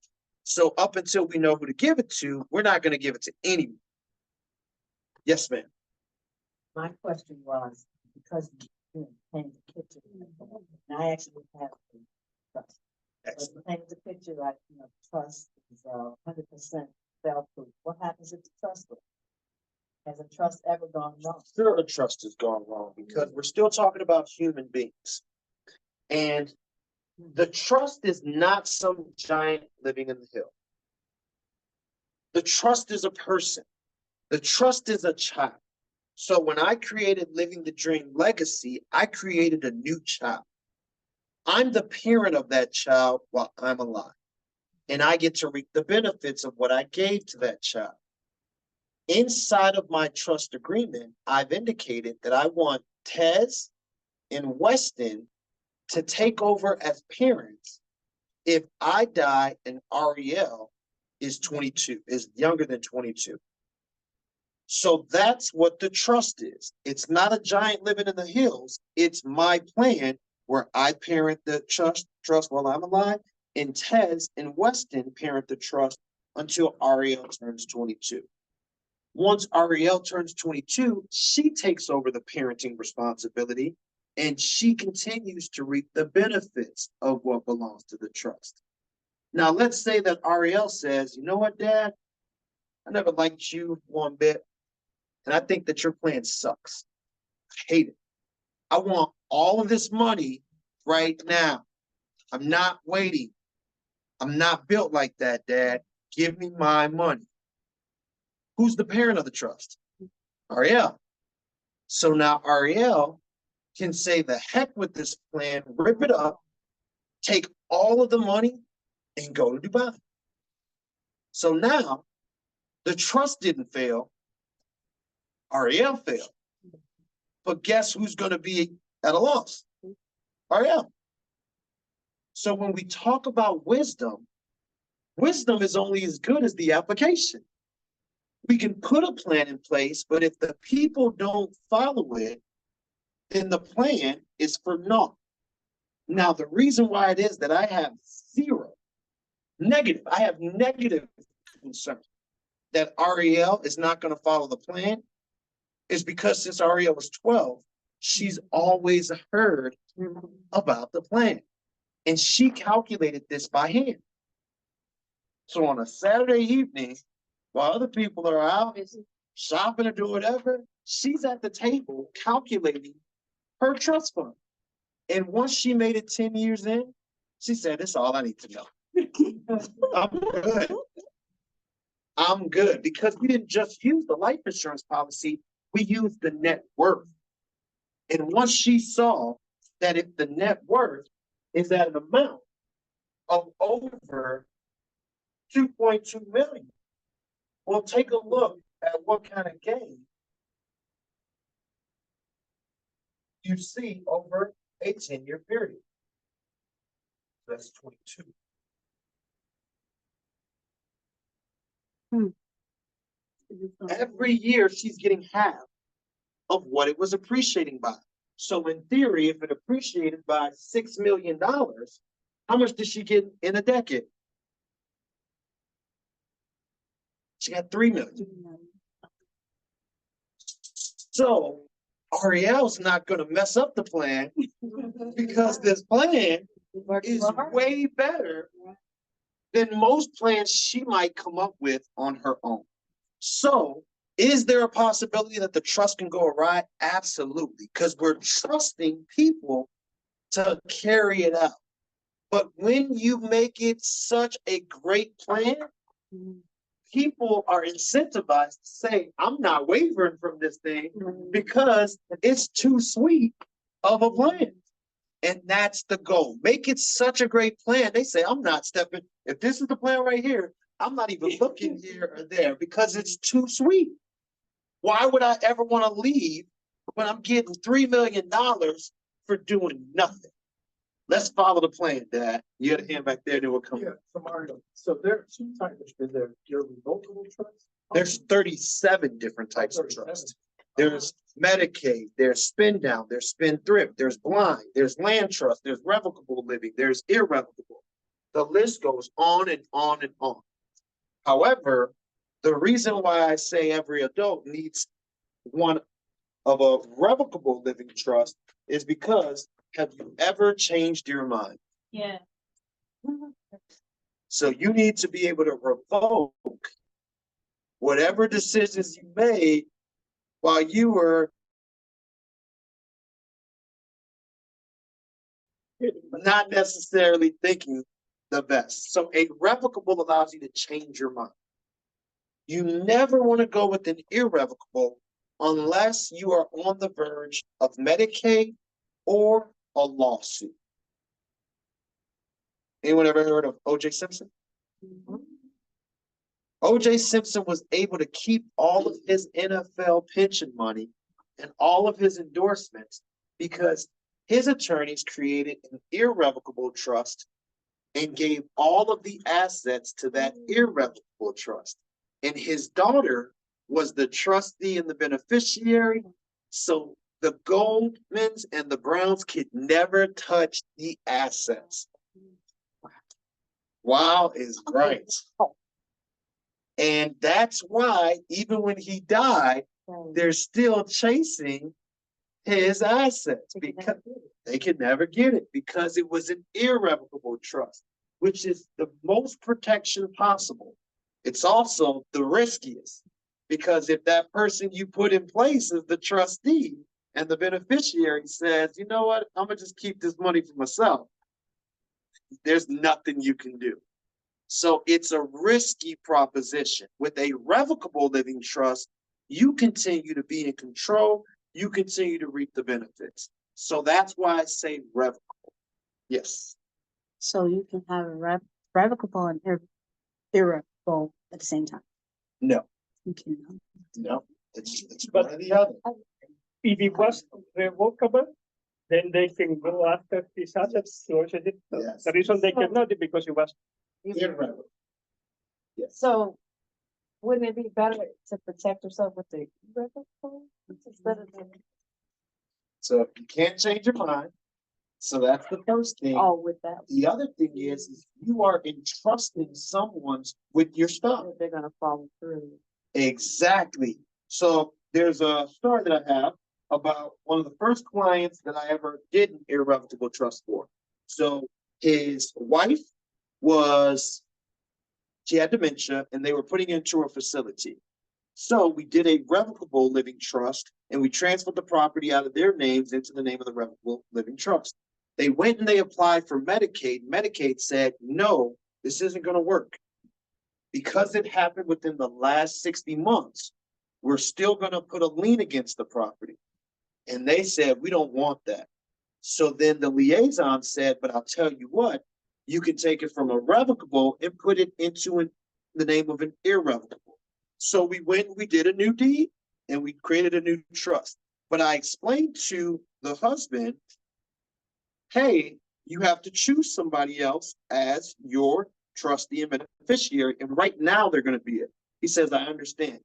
So up until we know who to give it to, we're not going to give it to anyone. Yes, ma'am. My question was, because you know, paint the picture, and I actually have the trust. But Excellent. the paint the picture, like, you know, trust is 100% fail-proof. What happens if the trust goes? Has a trust ever gone wrong? Sure, a trust has gone wrong because we're still talking about human beings. And the trust is not some giant living in the hill. The trust is a person. The trust is a child. So when I created Living the Dream Legacy, I created a new child. I'm the parent of that child while I'm alive. And I get to reap the benefits of what I gave to that child. Inside of my trust agreement, I've indicated that I want Tez and Weston to take over as parents if I die and Ariel is 22, is younger than 22. So that's what the trust is. It's not a giant living in the hills. It's my plan where I parent the trust while I'm alive, and Tez and Weston parent the trust until Ariel turns 22. Once Ariel turns 22, she takes over the parenting responsibility and she continues to reap the benefits of what belongs to the trust. Now, let's say that Ariel says, you know what, Dad? I never liked you one bit. And I think that your plan sucks. I hate it. I want all of this money right now. I'm not waiting. I'm not built like that, Dad. Give me my money. Who's the parent of the trust? Ariel. So now Ariel can say the heck with this plan, rip it up, take all of the money, and go to Dubai. So now the trust didn't fail. Ariel failed. But guess who's going to be at a loss? Ariel. So when we talk about wisdom, wisdom is only as good as the application. We can put a plan in place, but if the people don't follow it, then the plan is for naught. Now, the reason why it is that I have negative concern that Ariel is not going to follow the plan is because since Ariel was 12, she's always heard about the plan. And she calculated this by hand. So on a Saturday evening, while other people are out shopping or doing whatever, she's at the table calculating her trust fund. And once she made it 10 years in, she said, that's all I need to know. I'm good. I'm good. Because we didn't just use the life insurance policy, we used the net worth. And once she saw that if the net worth is at an amount of over 2.2 million, well, take a look at what kind of gain you see over a 10-year period. That's 22. Every year she's getting half of what it was appreciating by. So in theory, if it appreciated by $6 million, how much did she get in a decade? She got 3 million. So Ariel's not going to mess up the plan because this plan is way better than most plans she might come up with on her own. So is there a possibility that the trust can go awry? Absolutely, because we're trusting people to carry it out. But when you make it such a great plan, people are incentivized to say, I'm not wavering from this thing because it's too sweet of a plan. And that's the goal. Make it such a great plan. They say, I'm not stepping. If this is the plan right here, I'm not even looking here or there because it's too sweet. Why would I ever want to leave but I'm getting $3 million for doing nothing. Let's follow the plan, Dad. You had a hand back there, then we'll come. Yeah, so Mario, so there are two types, is there irrevocable trust? There's 37 different types of 37. trust. There's Medicaid, there's spin down, there's spendthrift, there's blind, there's land trust, there's revocable living, there's irrevocable. The list goes on and on and on. However, the reason why I say every adult needs one of a revocable living trust is because have you ever changed your mind? Yeah. So you need to be able to revoke whatever decisions you made while you were not necessarily thinking the best. So a revocable allows you to change your mind. You never want to go with an irrevocable unless you are on the verge of Medicaid or a lawsuit. Anyone ever heard of O.J. Simpson? O.J. Simpson was able to keep all of his NFL pension money and all of his endorsements because his attorneys created an irrevocable trust and gave all of the assets to that irrevocable trust. And his daughter was the trustee and the beneficiary. So the Goldmans and the Browns could never touch the assets. Wow is right. And that's why even when he died, they're still chasing his assets because they could never get it because it was an irrevocable trust, which is the most protection possible. It's also the riskiest because if that person you put in place is the trustee and the beneficiary says, you know what, I'm gonna just keep this money for myself, there's nothing you can do. So it's a risky proposition. With a revocable living trust, you continue to be in control, you continue to reap the benefits. So that's why I say revocable. Yes. So you can have a revocable and irrevocable at the same time. No. You can. No. It's one or the other. If it was revocable, then they can go after these assets. Yes. The reason they cannot is because it was. Irrevocable. Yes. So wouldn't it be better to protect yourself with the irrevocable instead of the, So if you can't change your mind, so that's the first thing. oh, with that, The other thing is you are entrusting someone's with your stuff. they're gonna follow through. Exactly. So there's a story that I have about one of the first clients that I ever did an irrevocable trust for. So his wife she had dementia and they were putting into a facility. So we did a revocable living trust and we transferred the property out of their names into the name of the revocable living trust. They went and they applied for Medicaid. Medicaid said, no, this isn't going to work. Because it happened within the last 60 months, we're still going to put a lien against the property. And they said, we don't want that. So then the liaison said, but I'll tell you what, you can take it from a revocable and put it into the name of an irrevocable. So we went and we did a new deed and we created a new trust. But I explained to the husband, hey, you have to choose somebody else as your trustee and beneficiary. And right now they're going to be it. He says, I understand.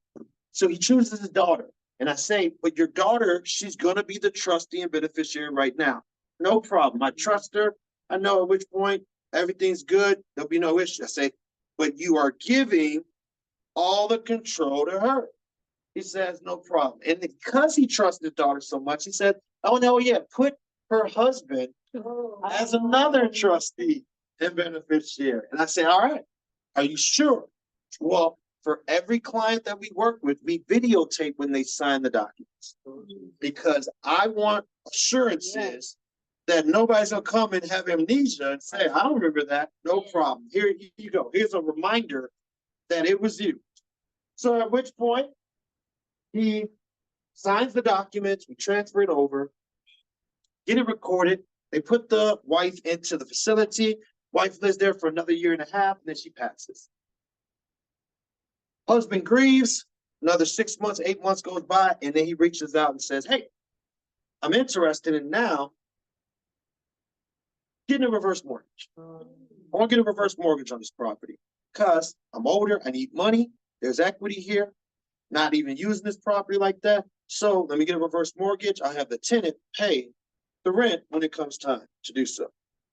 So he chooses his daughter. And I say, but your daughter, she's going to be the trustee and beneficiary right now. No problem. I trust her. I know at which point everything's good. There'll be no issue. I say, but you are giving all the control to her. He says, no problem. And because he trusts his daughter so much, he said, oh, no, yeah, put her husband as another trustee and beneficiary. And I say, all right, are you sure? Well, for every client that we work with, we videotape when they sign the documents because I want assurances that nobody's gonna come and have amnesia and say, I don't remember that. No problem. Here you go. Here's a reminder that it was you. So at which point he signs the documents, we transfer it over, get it recorded. They put the wife into the facility. Wife lives there for another 1.5 years, and then she passes. Husband grieves, another 6 months, 8 months goes by, and then he reaches out and says, hey, I'm interested in now getting a reverse mortgage. I want to get a reverse mortgage on this property because I'm older, I need money, there's equity here, not even using this property like that. So let me get a reverse mortgage. I have the tenant pay the rent when it comes time to do so.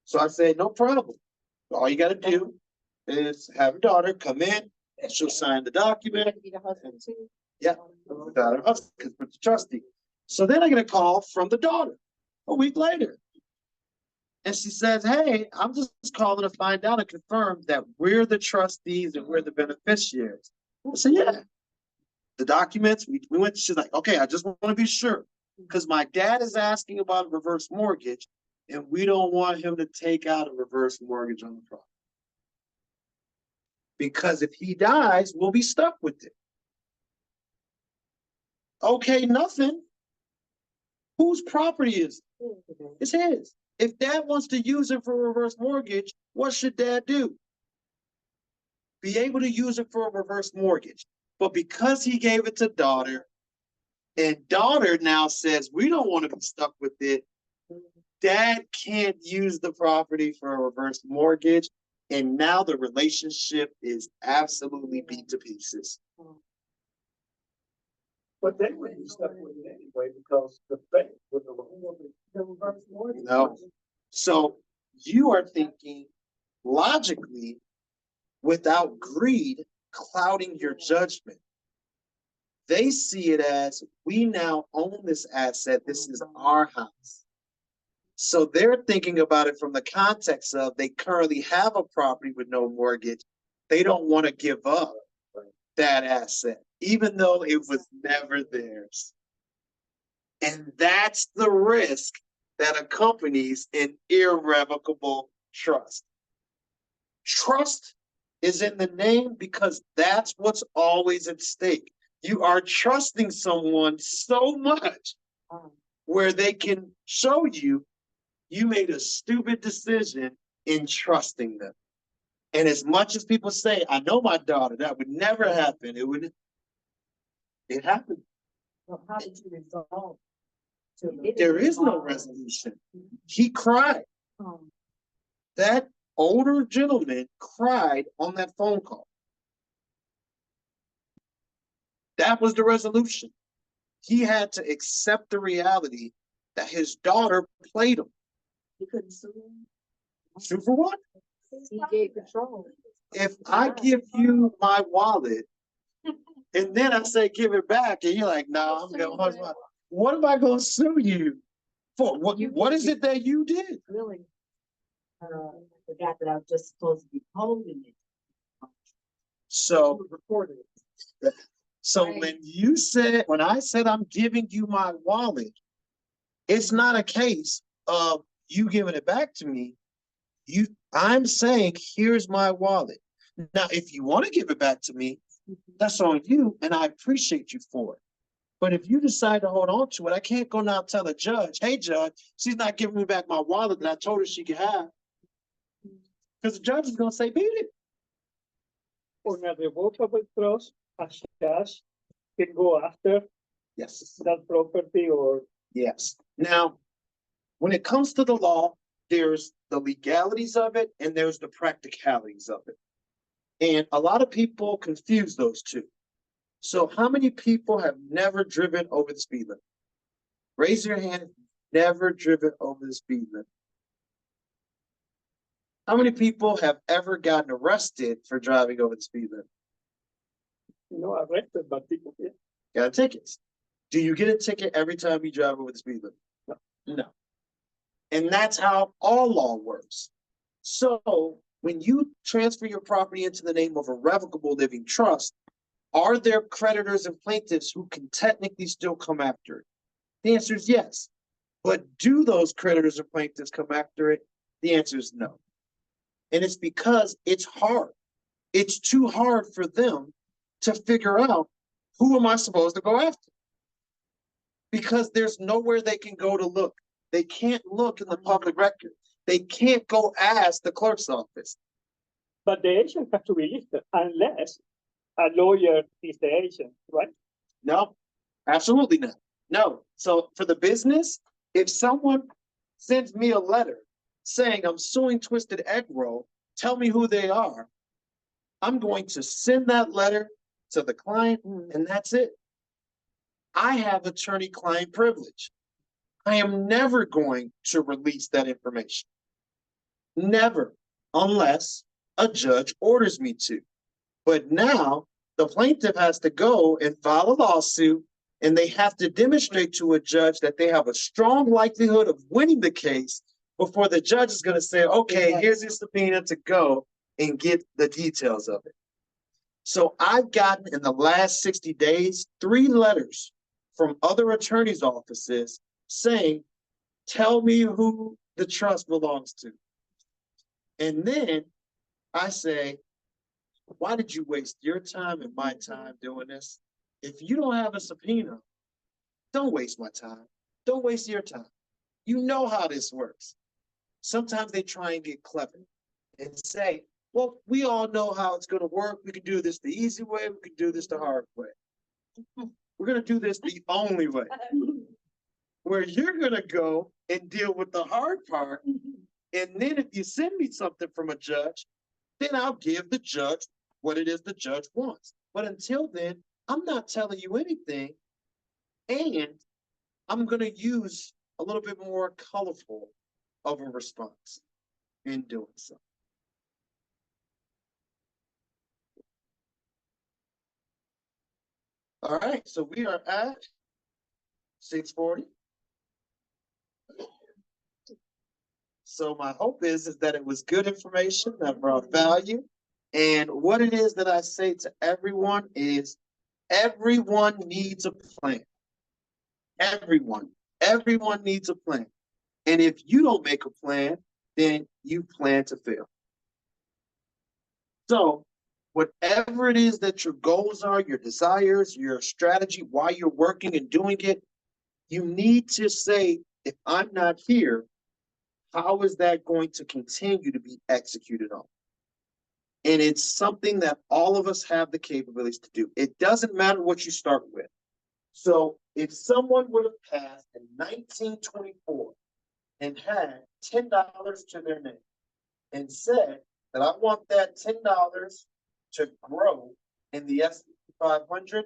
So I said, no problem. All you got to do is have a daughter come in and she'll sign the document. Be the husband too. Yeah, without her husband, because it's the trustee. So then I get a call from the daughter a week later. And she says, hey, I'm just calling to find out and confirm that we're the trustees and we're the beneficiaries. I said, yeah. The documents, we went, she's like, okay, I just want to be sure. Because my dad is asking about a reverse mortgage, and we don't want him to take out a reverse mortgage on the property. Because if he dies, we'll be stuck with it. Okay, nothing. Whose property is it? It's his. If dad wants to use it for a reverse mortgage, what should dad do? Be able to use it for a reverse mortgage. But because he gave it to daughter, and daughter now says, we don't want to be stuck with it, dad can't use the property for a reverse mortgage. And now the relationship is absolutely beat to pieces. But they would be stuck with it anyway because the bank would the reverse mortgage. No. So you are thinking logically without greed clouding your judgment. They see it as we now own this asset. This is our house. So they're thinking about it from the context of they currently have a property with no mortgage. They don't want to give up that asset, even though it was never theirs. And that's the risk that accompanies an irrevocable trust. Trust is in the name because that's what's always at stake. You are trusting someone so much where they can show you you made a stupid decision in trusting them. And as much as people say, I know my daughter, that would never happen. It happened. Well, how did you resolve? There is no resolution. He cried. Um, That older gentleman cried on that phone call. That was the resolution. He had to accept the reality that his daughter played him. You couldn't sue him? Sue for what? He gave control. If I give you my wallet and then I say give it back and you're like, nah, I'm going, what am I going to sue you for? What is it that you did? Really? I forgot that I was just supposed to be holding it. So, Recorded it. so Right. when I said I'm giving you my wallet, it's not a case of you giving it back to me. I'm saying, here's my wallet. Now, if you want to give it back to me, that's on you, and I appreciate you for it. But if you decide to hold on to it, I can't go now tell a judge, hey, judge, she's not giving me back my wallet that I told her she could have. Because the judge is going to say, beat it. On a revocable trust, a judge can go after Yes. that property or Yes. Now, when it comes to the law, there's the legalities of it and there's the practicalities of it. And a lot of people confuse those two. So how many people have never driven over the speed limit? Raise your hand, never driven over the speed limit. How many people have ever gotten arrested for driving over the speed limit? arrested, but people, yeah. Got tickets. Do you get a ticket every time you drive over the speed limit? No. And that's how all law works. So when you transfer your property into the name of a revocable living trust, are there creditors and plaintiffs who can technically still come after it? The answer is yes. But do those creditors or plaintiffs come after it? The answer is no. And it's because it's hard. It's too hard for them to figure out who am I supposed to go after? Because there's nowhere they can go to look. They can't look in the public record. They can't go ask the clerk's office. But the agent has to be listed unless a lawyer is the agent, right? No, absolutely not. No. So for the business, If someone sends me a letter saying I'm suing Twisted Egg Roll, tell me who they are, I'm going to send that letter to the client, and that's it. I have attorney-client privilege. I am never going to release that information. Never, unless a judge orders me to. But now the plaintiff has to go and file a lawsuit, and they have to demonstrate to a judge that they have a strong likelihood of winning the case before the judge is going to say, okay, here's your subpoena to go and get the details of it. So I've gotten in the last 60 days, 3 letters from other attorneys' offices saying, tell me who the trust belongs to. And then I say, why did you waste your time and my time doing this? If you don't have a subpoena, don't waste my time. Don't waste your time. You know how this works. Sometimes they try and get clever and say, well, we all know how it's going to work. We can do this the easy way. We can do this the hard way. We're going to do this the only way. Where you're going to go and deal with the hard part. And then if you send me something from a judge, then I'll give the judge what it is the judge wants. But until then, I'm not telling you anything. And I'm going to use a little bit more colorful of a response in doing so. All right, so we are at 6:40. So my hope is that it was good information that brought value. And what it is that I say to everyone is everyone needs a plan. Everyone needs a plan. And if you don't make a plan, then you plan to fail. So whatever it is that your goals are, your desires, your strategy, why you're working and doing it, you need to say, if I'm not here, how is that going to continue to be executed on? And it's something that all of us have the capabilities to do. It doesn't matter what you start with. So if someone would have passed in 1924 and had $10 to their name and said that I want that $10 to grow in the S&P 500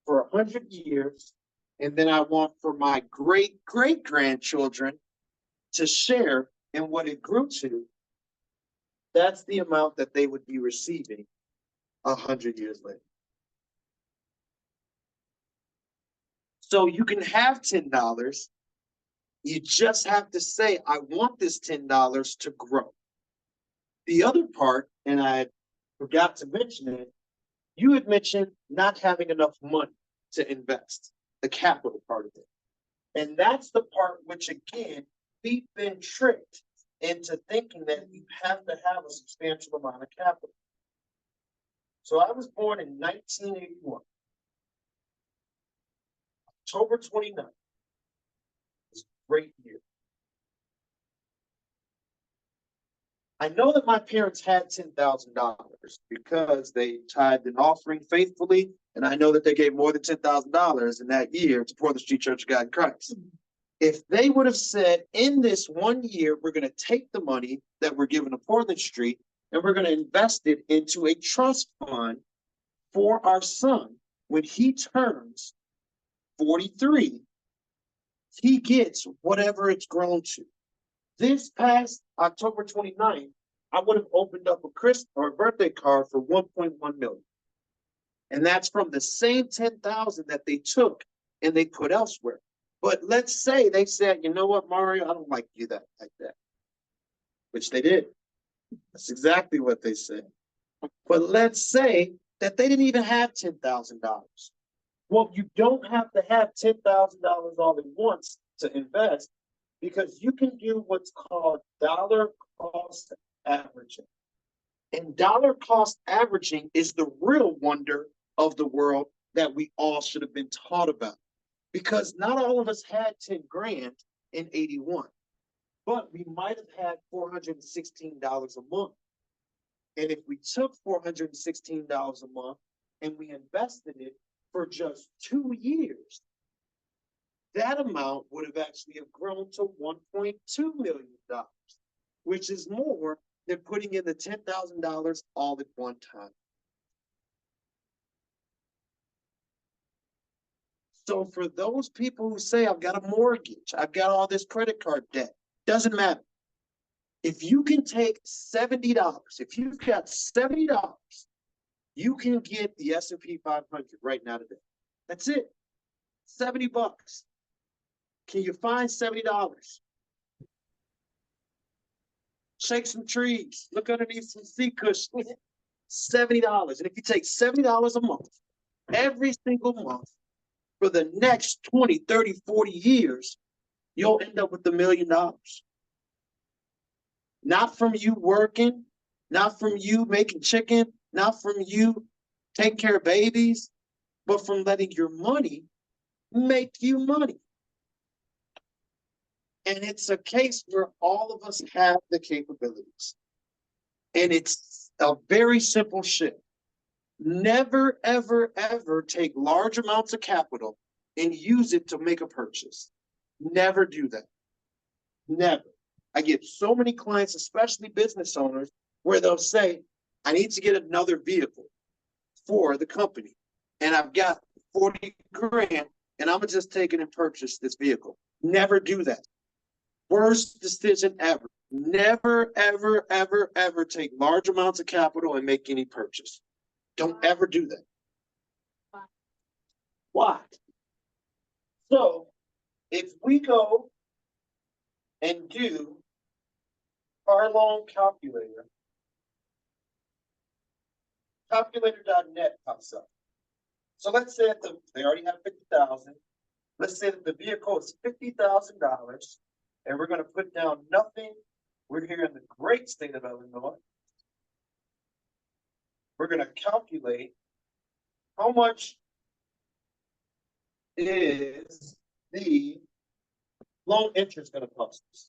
for 100 years, and then I want for my great-great-grandchildren to share in what it grew to, that's the amount that they would be receiving 100 years later. So you can have $10. You just have to say, I want this $10 to grow. The other part, and I forgot to mention it, you had mentioned not having enough money to invest, the capital part of it. And that's the part which, again, we've been tricked into thinking that you have to have a substantial amount of capital. So I was born in 1981. October 29th was a great year. I know that my parents had $10,000 because they tithed an offering faithfully, and I know that they gave more than $10,000 in that year to Portland Street Church of God in Christ. If they would have said, in this 1 year, we're going to take the money that we're given to Portland Street and we're going to invest it into a trust fund for our son, when he turns 43, he gets whatever it's grown to. This past October 29th, I would have opened up a birthday card for 1.1 million. And that's from the same 10,000 that they took and they put elsewhere. But let's say they said, you know what, Mario, I don't like you like that, which they did. That's exactly what they said. But let's say that they didn't even have $10,000. Well, you don't have to have $10,000 all at once to invest, because you can do what's called dollar cost averaging. And dollar cost averaging is the real wonder of the world that we all should have been taught about. Because not all of us had 10 grand in 81, but we might have had $416 a month. And if we took $416 a month and we invested it for just 2 years, that amount would have actually have grown to $1.2 million, which is more than putting in the $10,000 all at one time. So for those people who say, I've got a mortgage, I've got all this credit card debt, doesn't matter. If you can take $70, if you've got $70, you can get the S&P 500 right now today. That's it. $70. Can you find $70? Shake some trees, look underneath some sea cushions. $70. And if you take $70 a month, every single month, for the next 20, 30, 40 years, you'll end up with $1 million. Not from you working, not from you making chicken, not from you taking care of babies, but from letting your money make you money. And it's a case where all of us have the capabilities. And it's a very simple shift. Never, ever, ever take large amounts of capital and use it to make a purchase. Never do that. Never. I get so many clients, especially business owners, where they'll say, I need to get another vehicle for the company. And I've got 40 grand and I'm gonna just take it and purchase this vehicle. Never do that. Worst decision ever. Never, ever, ever, ever take large amounts of capital and make any purchase. Don't ever do that. Why? So if we go and do car loan calculator, calculator.net pops up. So let's say that they already have 50,000. Let's say that the vehicle is $50,000 and we're going to put down nothing. We're here in the great state of Illinois. We're going to calculate how much is the loan interest going to cost us.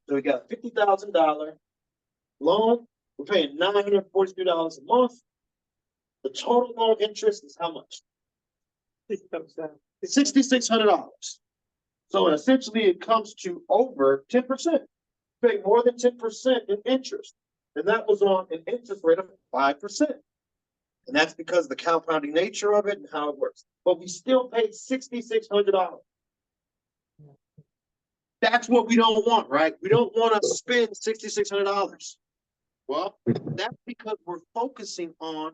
So we got a $50,000 loan. We're paying $943 a month. The total loan interest is how much? $6,600. So essentially it comes to over 10%. Pay more than 10% in interest. And that was on an interest rate of 5%. And that's because of the compounding nature of it and how it works. But we still paid $6,600. That's what we don't want, right? We don't want to spend $6,600. Well, that's because we're focusing on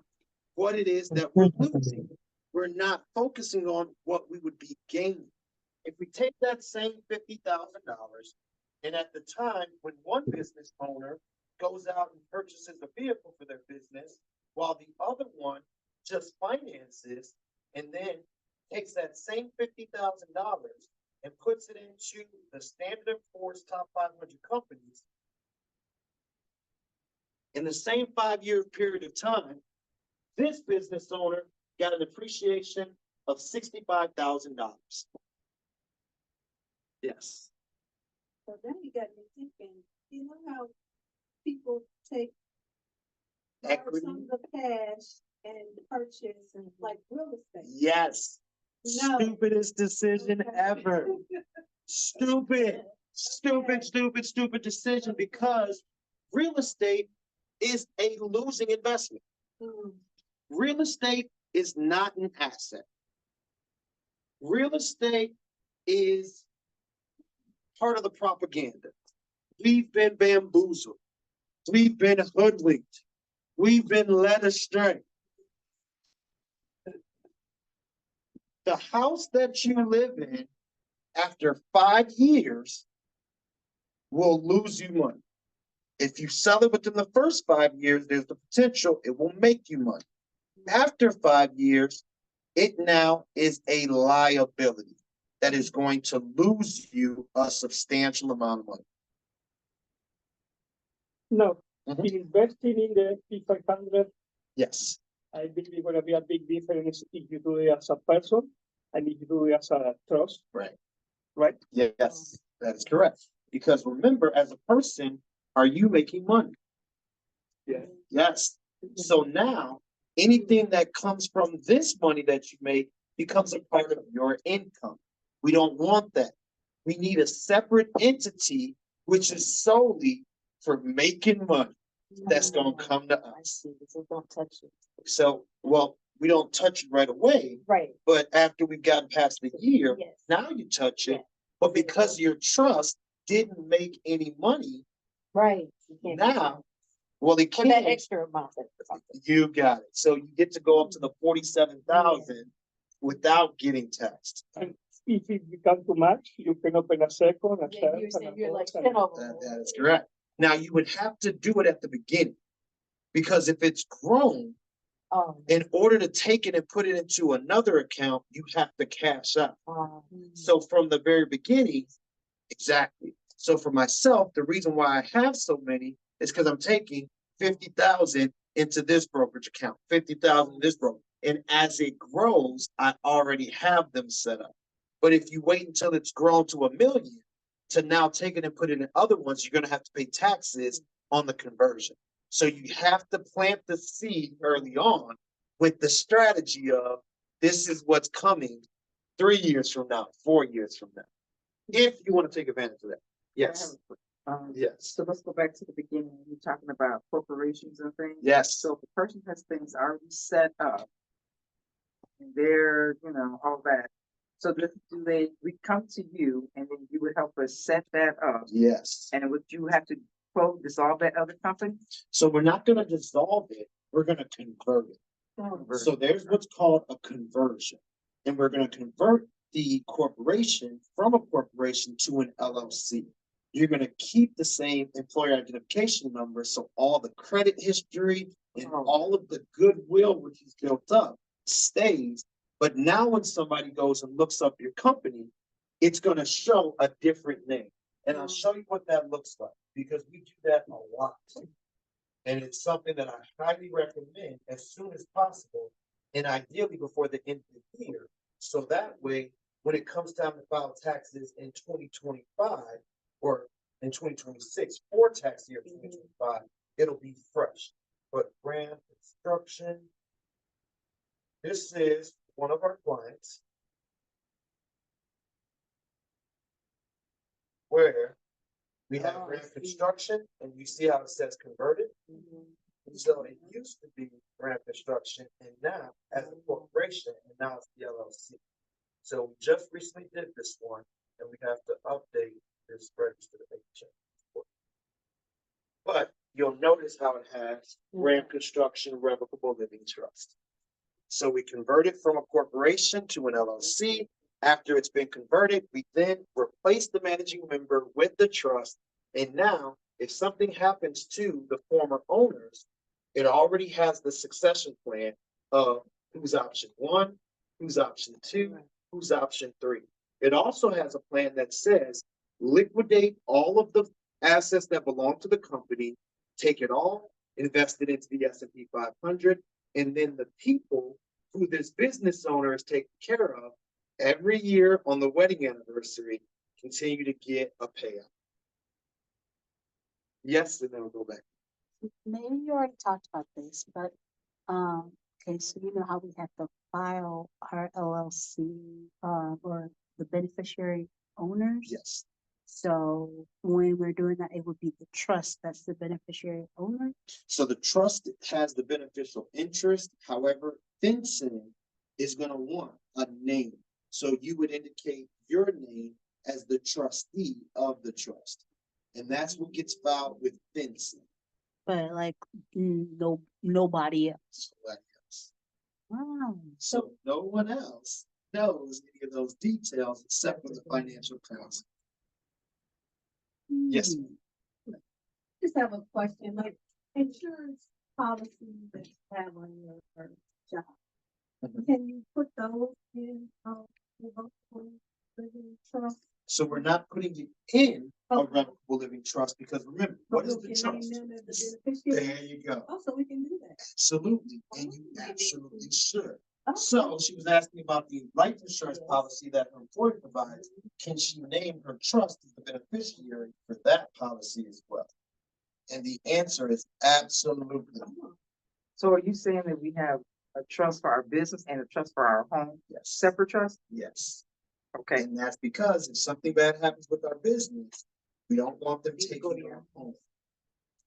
what it is that we're losing. We're not focusing on what we would be gaining. If we take that same $50,000, and at the time when one business owner goes out and purchases a vehicle for their business, while the other one just finances and then takes that same $50,000 and puts it into the Standard & Poor's top 500 companies, in the same 5-year period of time, this business owner got an appreciation of $65,000. Yes. So then you got me thinking, you know how people take Equity. some of the cash and purchase and like real estate? Yes. No. Stupidest decision Okay. ever. Stupid decision, because real estate is a losing investment. Mm. Real estate is not an asset. Real estate is part of the propaganda. We've been bamboozled. We've been hoodwinked. We've been led astray. The house that you live in after 5 years will lose you money. If you sell it within the first 5 years, there's the potential it will make you money. After 5 years, it now is a liability that is going to lose you a substantial amount of money. No, Mhm. investing in the P500, Yes. I believe it's going to be a big difference if you do it as a person and if you do it as a trust. Right. Right? Yes, that is correct. Because remember, as a person, are you making money? Yeah. Yes. So now, anything that comes from this money that you make becomes a part of your income. We don't want that. We need a separate entity, which is solely for making money that's gonna come to I us. see, so don't touch it. So, well, we don't touch it right away, Right, but after we've gotten past the year, yes. now you touch it. Yeah. But because your trust didn't make any money, Right. You can't do now, well, it that. For that can't. extra amount. You got it. So you get to go up to the 47,000 without getting taxed. And if it becomes too much, you can open a second, a Yeah, third, you're saying and a you're like fourth, 10 and of them. That is correct. Now, you would have to do it at the beginning. Because if it's grown, Oh. in order to take it and put it into another account, you have to cash out. So from the very beginning, exactly. So for myself, the reason why I have so many is because I'm taking 50,000 into this brokerage account, 50,000 in this broker. And as it grows, I already have them set up. But if you wait until it's grown to 1 million to now take it and put it in other ones, you're gonna have to pay taxes on the conversion. So you have to plant the seed early on with the strategy of this is what's coming 3 years from now, 4 years from now. If you want to take advantage of that. Yes, yes, So let's go back to the beginning. You're talking about corporations and things. yes. So if the person has things already set up, and they're, all that. So we come to you and then you would help us set that up, Yes. and would you have to quote dissolve that other company? So we're not gonna dissolve it, we're gonna convert it. So there's what's called a conversion. And we're gonna convert the corporation from a corporation to an LLC. You're gonna keep the same employer identification number, so all the credit history and all of the goodwill which is built up stays. But now when somebody goes and looks up your company, it's gonna show a different name. And I'll show you what that looks like, because we do that a lot. And it's something that I highly recommend as soon as possible, and ideally before the end of the year. So that way, when it comes time to file taxes in 2025 or in 2026 for tax year 2025, it'll be fresh. But Graham Construction, this is one of our clients where we have Graham Construction, and you see how it says converted. So it used to be Graham Construction, and now as a corporation, and now it's the LLC. So we just recently did this one, and we have to update this register to make change. But you'll notice how it has Graham Construction Revocable Living Trust. So we convert it from a corporation to an LLC. After it's been converted, we then replace the managing member with the trust. And now, if something happens to the former owners, it already has the succession plan of who's option 1, who's option 2, who's option 3. It also has a plan that says liquidate all of the assets that belong to the company, take it all, invest it into the S&P 500, and then the people who this business owner is taking care of every year on the wedding anniversary continue to get a payout. Yes, and then we'll go back. Maybe you already talked about this, but, okay, so you know how we have to file our LLC, or the beneficiary owners? Yes. So when we're doing that, it would be the trust that's the beneficiary owner? So the trust has the beneficial interest. However, FinCEN is going to want a name. So you would indicate your name as the trustee of the trust. And that's what gets filed with FinCEN. But like, nobody else. Nobody else. Wow. So no one else knows any of those details except for the financial counsel. Yes. ma'am. Just have a question, like insurance policies that you have on your job. Mhm. Can you put those in, revocable living trust? So we're not putting it in a Okay. revocable living trust, because remember, what But is we the can name trust? them as the beneficiary? There you go. Also, we can do that. Absolutely, and you absolutely should. Okay. So she was asking about the life insurance Yes. policy that her employer provides. Can she name her trust as the beneficiary for that policy as well? And the answer is absolutely. So are you saying that we have a trust for our business and a trust for our home, Yes. separate trust? Yes. Okay, And that's because if something bad happens with our business, we don't want them taking our home.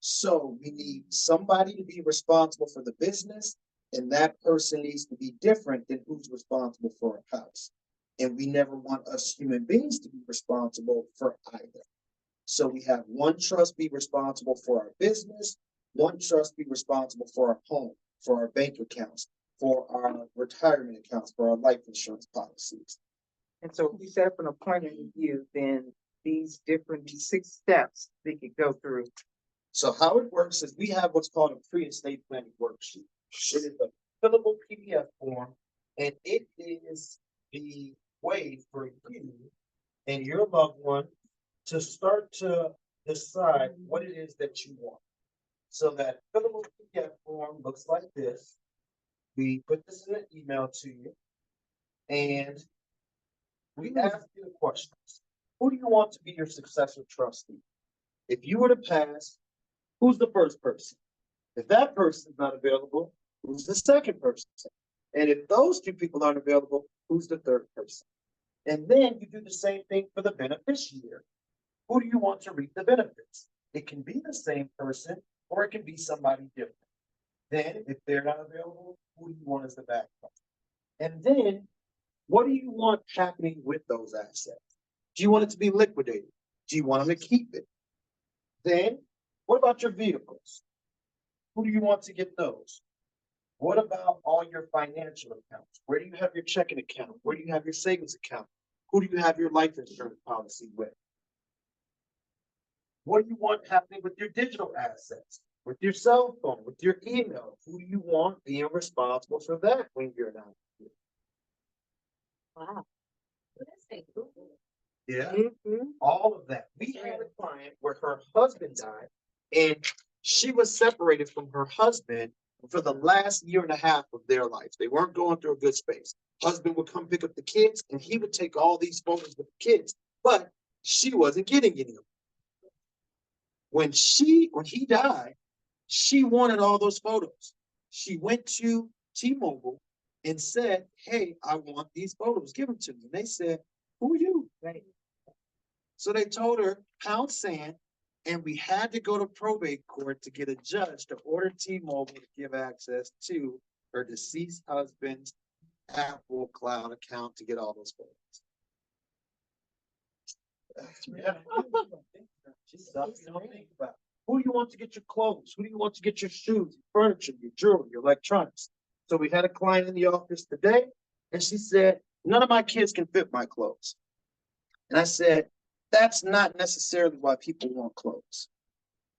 So we need somebody to be responsible for the business, and that person needs to be different than who's responsible for a house. And we never want us human beings to be responsible for either. So we have one trust be responsible for our business, one trust be responsible for our home, for our bank accounts, for our retirement accounts, for our life insurance policies. and so if we set up an point of review, then these 6 steps they could go through. So how it works is we have what's called a pre-estate planning worksheet. It is a fillable PDF form, and it is the way for you and your loved one to start to decide what it is that you want. So that fillable PDF form looks like this. We put this in an email to you, and we ask you the questions. Who do you want to be your successor trustee? If you were to pass, who's the first person? If that person's not available, who's the second person? And if those two people aren't available, who's the third person? And then you do the same thing for the beneficiary. Who do you want to reap the benefits? It can be the same person, or it can be somebody different. Then, if they're not available, who do you want as the backup? And then, what do you want happening with those assets? Do you want it to be liquidated? Do you want them to keep it? Then, what about your vehicles? Who do you want to get those? What about all your financial accounts? Where do you have your checking account? Where do you have your savings account? Who do you have your life insurance policy with? What do you want happening with your digital assets? With your cell phone, with your email? Who do you want being responsible for that when you're not here? Wow. Yeah, Mm-hmm. all of that. We had a client where her husband died, and she was separated from her husband for the last year and a half of their life. They weren't going through a good space. Husband would come pick up the kids, and he would take all these photos with the kids, but she wasn't getting any of them. When he died, she wanted all those photos. She went to T-Mobile and said, "Hey, I want these photos. Give them to me." And they said, "Who are you?" Right. So they told her, pound sand, and we had to go to probate court to get a judge to order T-Mobile to give access to her deceased husband's Apple Cloud account to get all those photos. Yeah. Just stuff you don't think about. Who do you want to get your clothes? Who do you want to get your shoes, your furniture, your jewelry, your electronics? So we had a client in the office today, and she said, "None of my kids can fit my clothes." And I said, "That's not necessarily why people want clothes.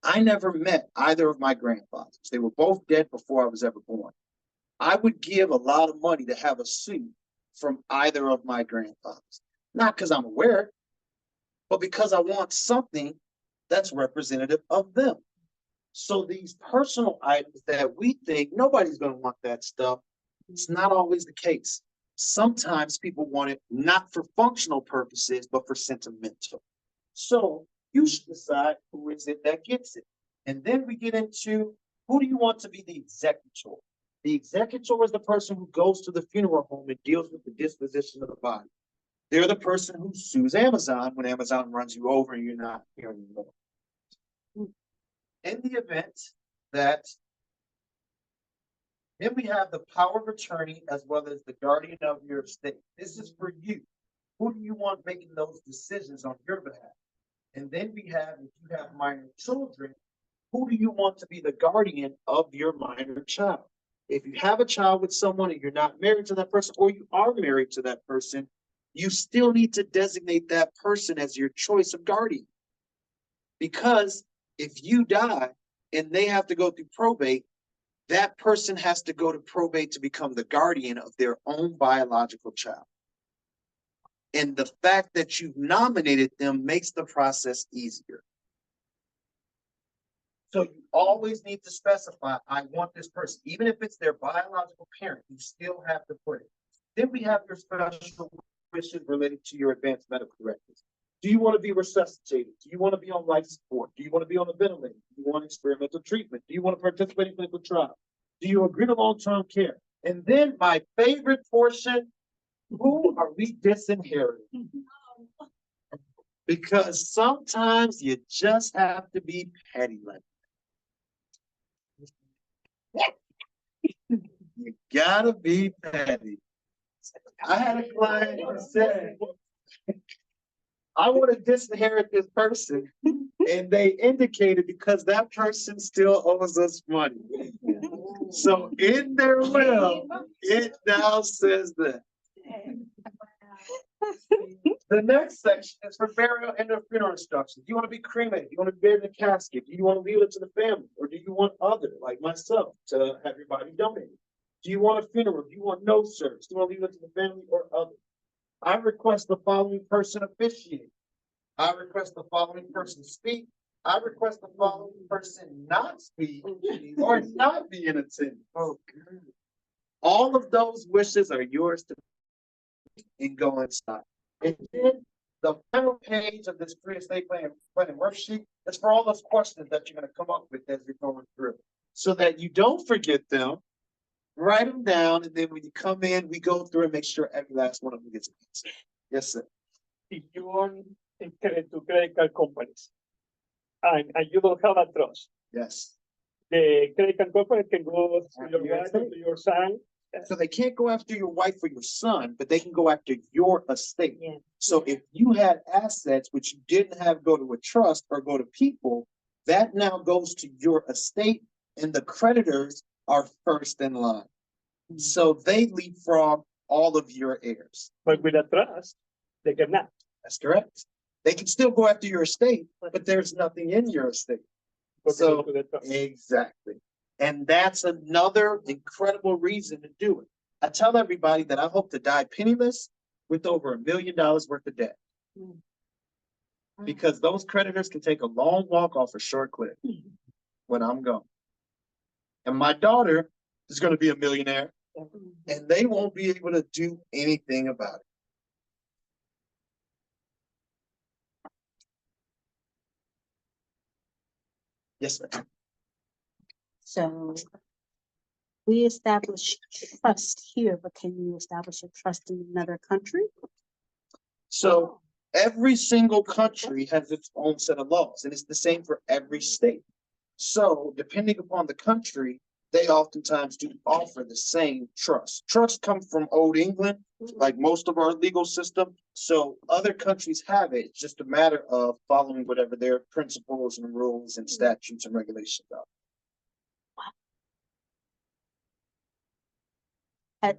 I never met either of my grandfathers. They were both dead before I was ever born. I would give a lot of money to have a suit from either of my grandfathers. Not because I'm aware, but because I want something that's representative of them." So these personal items that we think nobody's going to want that stuff, it's not always the case. Sometimes people want it not for functional purposes, but for sentimental. So you should decide who is it that gets it. And then we get into, who do you want to be the executor? The executor is the person who goes to the funeral home and deals with the disposition of the body. They're the person who sues Amazon when Amazon runs you over and you're not here anymore. In the event that, then we have the power of attorney as well as the guardian of your estate. This is for you. Who do you want making those decisions on your behalf? And then we have, if you have minor children, who do you want to be the guardian of your minor child? If you have a child with someone and you're not married to that person, or you are married to that person, you still need to designate that person as your choice of guardian. Because if you die and they have to go through probate, that person has to go to probate to become the guardian of their own biological child. And the fact that you've nominated them makes the process easier. So you always need to specify, I want this person. Even if it's their biological parent, you still have to put it. Then we have your special wishes related to your advanced medical directives. Do you want to be resuscitated? Do you want to be on life support? Do you want to be on a ventilator? Do you want experimental treatment? Do you want to participate in clinical trial? Do you agree to long-term care? And then my favorite portion, Who are we disinheriting? Because sometimes you just have to be petty like that. You gotta be petty. I had a client who said, I want to disinherit this person. And they indicated because that person still owes us money. So in their will, it now says that. The next section is for burial and the funeral instructions. Do you want to be cremated? Do you want to be buried in a casket? Do you want to leave it to the family? Or do you want other, like myself, to have your body donated? Do you want a funeral? Do you want no service? Do you want to leave it to the family or other? I request the following person officiate. I request the following person speak. I request the following person not speak or not be in attendance. Oh, good. All of those wishes are yours to and go inside. And then the final page of this free estate planning worksheet is for all those questions that you're going to come up with as you're going through, so that you don't forget them. Write them down, and then when you come in, we go through and make sure every last one of them gets answered. Yes, sir. If you own to credit card companies and you don't have a trust, Yes. the credit card company can go to your wife or to your son. So they can't go after your wife or your son, but they can go after your estate. Yeah. So if you had assets which you didn't have go to a trust or go to people, that now goes to your estate, and the creditors are first in line. So they leapfrog all of your heirs. But with a trust, they cannot. That's correct. They can still go after your estate, but there's nothing in your estate. Because So of the trust. exactly. And that's another incredible reason to do it. I tell everybody that I hope to die penniless with over $1 million worth of debt. Because those creditors can take a long walk off a short cliff when I'm gone. And my daughter is going to be a millionaire, and they won't be able to do anything about it. Yes, ma'am. So we establish trust here, but can you establish a trust in another country? So every single country has its own set of laws, and it's the same for every state. So depending upon the country, they oftentimes do offer the same trust. Trusts come from Old England, like most of our legal system. So other countries have it. It's just a matter of following whatever their principles and rules and statutes and regulations are. Have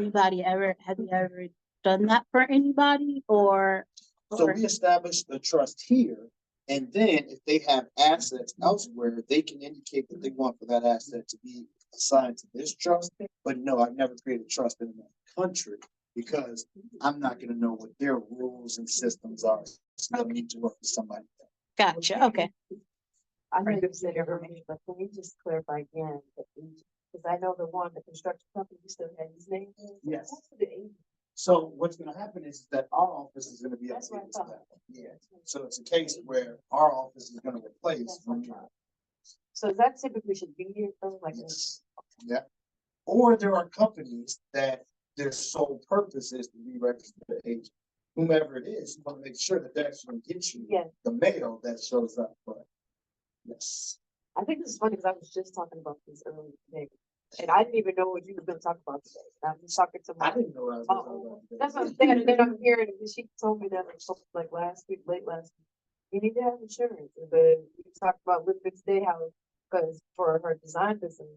you ever done that for anybody or? So we establish the trust here, and then if they have assets elsewhere, they can indicate that they want for that asset to be assigned to this trust. But no, I've never created trust in another country because I'm not gonna know what their rules and systems are. So I need to work with somebody. Gotcha, okay. I know you said information, but can you just clarify again? Because I know the construction company, you still had his name. Yes. What's the agent? So what's gonna happen is that our office is gonna be. That's what I thought. Yeah, so it's a case where our office is gonna replace. when you- So that typically should be here, like. Yes. Yeah. Or there are companies that their sole purpose is to be registered agent. Whomever it is, you wanna make sure that that's gonna get you Yeah, the mail that shows up, but. Yes. I think this is funny because I was just talking about this earlier today. And I didn't even know what you were gonna talk about today. And I'm just talking to I my, didn't know what I was gonna talk about today. that's what I'm saying. And then I'm hearing, and she told me that like last week, late last week. You need to have insurance, but we talked about Elizabeth Day House, because for her design business,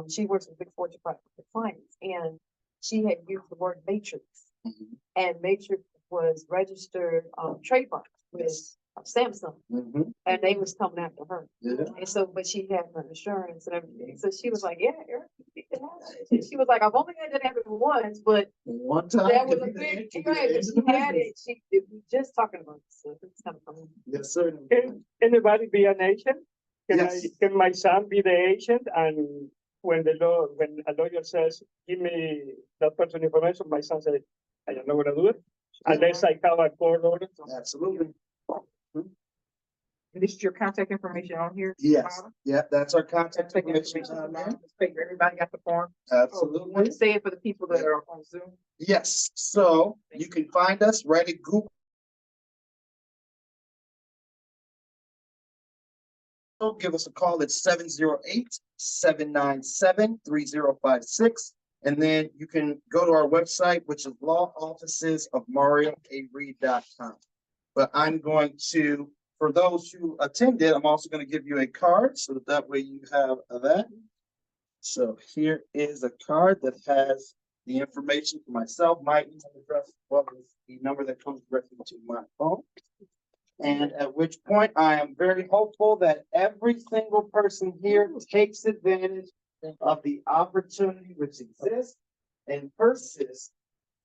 she works with big Fortune 500 clients, and she had used the word matrix. Mhm. And matrix was registered, trademark with Yes. Samsung, Mhm. and they was coming after her. Yeah. And so, but she had her insurance and everything, so she was like, yeah, Eric, you can have it. And she was like, I've only had that happen once, but One time. that was a could be the big, end- could be the right, but end of she the had business. it, we just talking about this, so it's kind of funny. Yes, sir. Can anybody be an agent? Yes. Can my son be the agent? And when a lawyer says, give me that person information, my son says, I don't know what to do it. Unless I have a court order. Absolutely. And this is your contact information on here? Yes, yeah, that's our contact Contact information information on there. Let's make sure everybody got the form. Absolutely. Want to say it for the people that are on Zoom? Yes, so you can find us right at Google. Give us a call at 708-797-3056. And then you can go to our website, which is lawofficesofmariareed.com. But I'm going to, for those who attended, I'm also going to give you a card so that way you have that. So here is a card that has the information for myself, my email address, as well as the number that comes directly to my phone. And at which point I am very hopeful that every single person here takes advantage of the opportunity which exists and persists.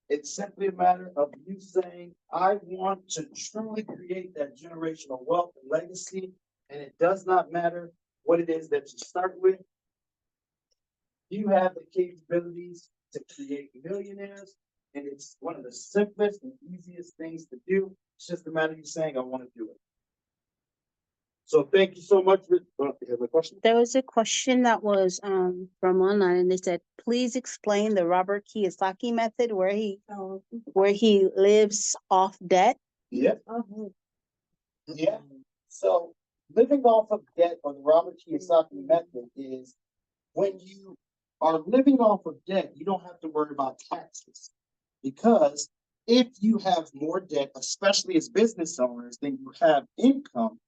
It's simply a matter of you saying, I want to truly create that generational wealth and legacy. And it does not matter what it is that you start with. You have the capabilities to create millionaires, and it's one of the simplest and easiest things to do. It's just a matter of you saying, I want to do it. So thank you so much. You have a question? There was a question that was from online, and they said, please explain the Robert Kiyosaki method where he lives off debt. Yeah. Yeah. So living off of debt or the Robert Kiyosaki method is when you are living off of debt, you don't have to worry about taxes. Because if you have more debt, especially as business owners, than you have income,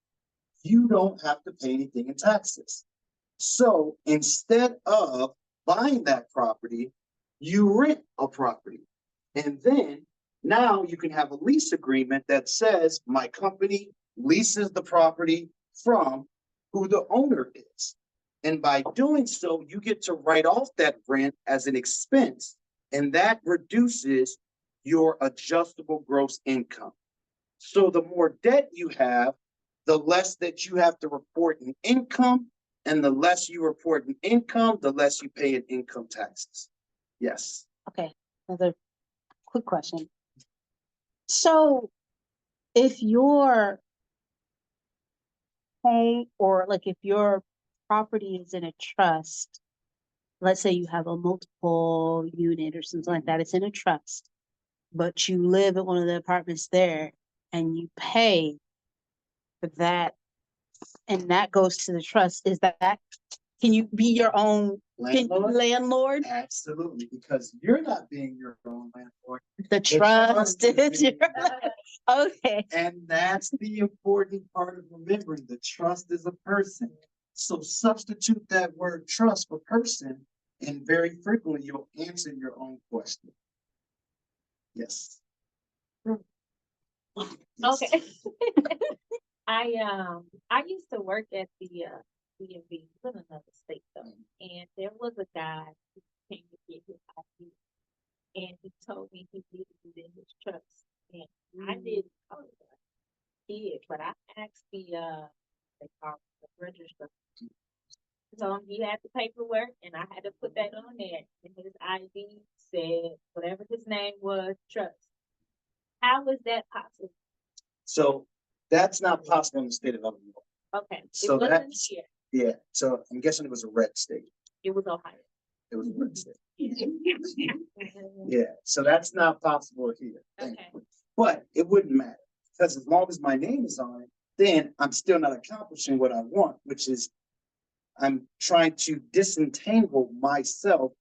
you don't have to pay anything in taxes. So instead of buying that property, you rent a property. And then now you can have a lease agreement that says my company leases the property from who the owner is. And by doing so, you get to write off that rent as an expense, and that reduces your adjustable gross income. So the more debt you have, the less that you have to report in income, and the less you report in income, the less you pay in income taxes. Yes. Okay, another quick question. So if your home or like if your property is in a trust, let's say you have a multiple unit or something like that, it's in a trust, but you live at one of the apartments there and you pay for that and that goes to the trust, is that, can you be your own landlord? Absolutely, because you're not being your own landlord. The trust is is being- okay. And that's the important part of remembering the trust is a person. So substitute that word trust for person, and very frequently you'll answer your own question. Yes. Yes. Okay. I used to work at the DMV in another state though, and there was a guy who came to get his ID, and he told me he did it in his trust, and I didn't know that he did, but I asked the they call it the register. So he had the paperwork, and I had to put that on there, and his ID said whatever his name was, trust. How is that possible? So that's not possible in the state of Illinois. Okay, So it wasn't that's- here. Yeah, so I'm guessing it was a red state. It was Ohio. It was a red state. Yeah, so that's not possible here. Okay. But it wouldn't matter, because as long as my name is on it, then I'm still not accomplishing what I want, which is I'm trying to disentangle myself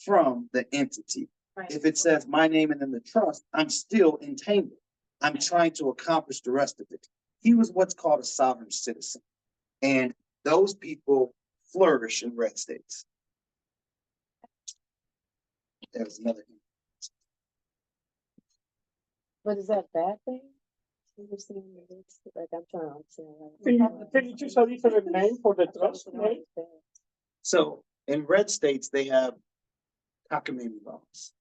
from the entity. Right. If it says my name and then the trust, I'm still entangled. I'm trying to accomplish the rest of it. He was what's called a sovereign citizen. And those people flourish in red states. That was another thing. But is that a bad thing? Like I'm trying to understand. Can you choose a different name for the trust name? So in red states, they have cockamamie laws.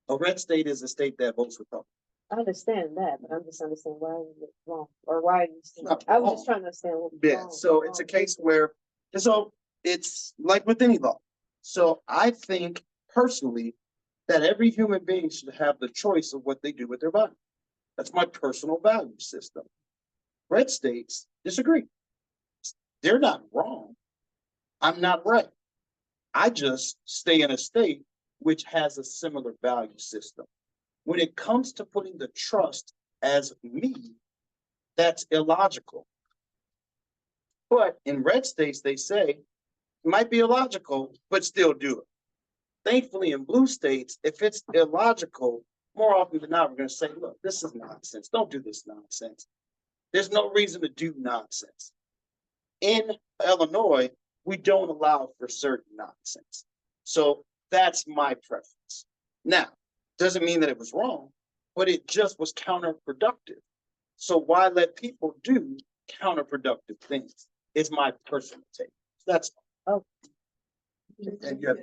A red state is a state that votes Republican. I understand that, but I'm just understanding why is it wrong, or why not I was wrong. just trying to understand what. was Yeah, wrong- so it's a wrong. case where, so it's like with any law. So I think personally that every human being should have the choice of what they do with their body. That's my personal value system. red states disagree. They're not wrong. I'm not right. I just stay in a state which has a similar value system. When it comes to putting the trust as me, that's illogical. But in red states, they say it might be illogical, but still do it. Thankfully, in blue states, if it's illogical, more often than not, we're going to say, look, this is nonsense. Don't do this nonsense. There's no reason to do nonsense. In Illinois, we don't allow for certain nonsense. So that's my preference. Now, doesn't mean that it was wrong, but it just was counterproductive. So why let people do counterproductive things? It's my personal take. That's Oh. and you have,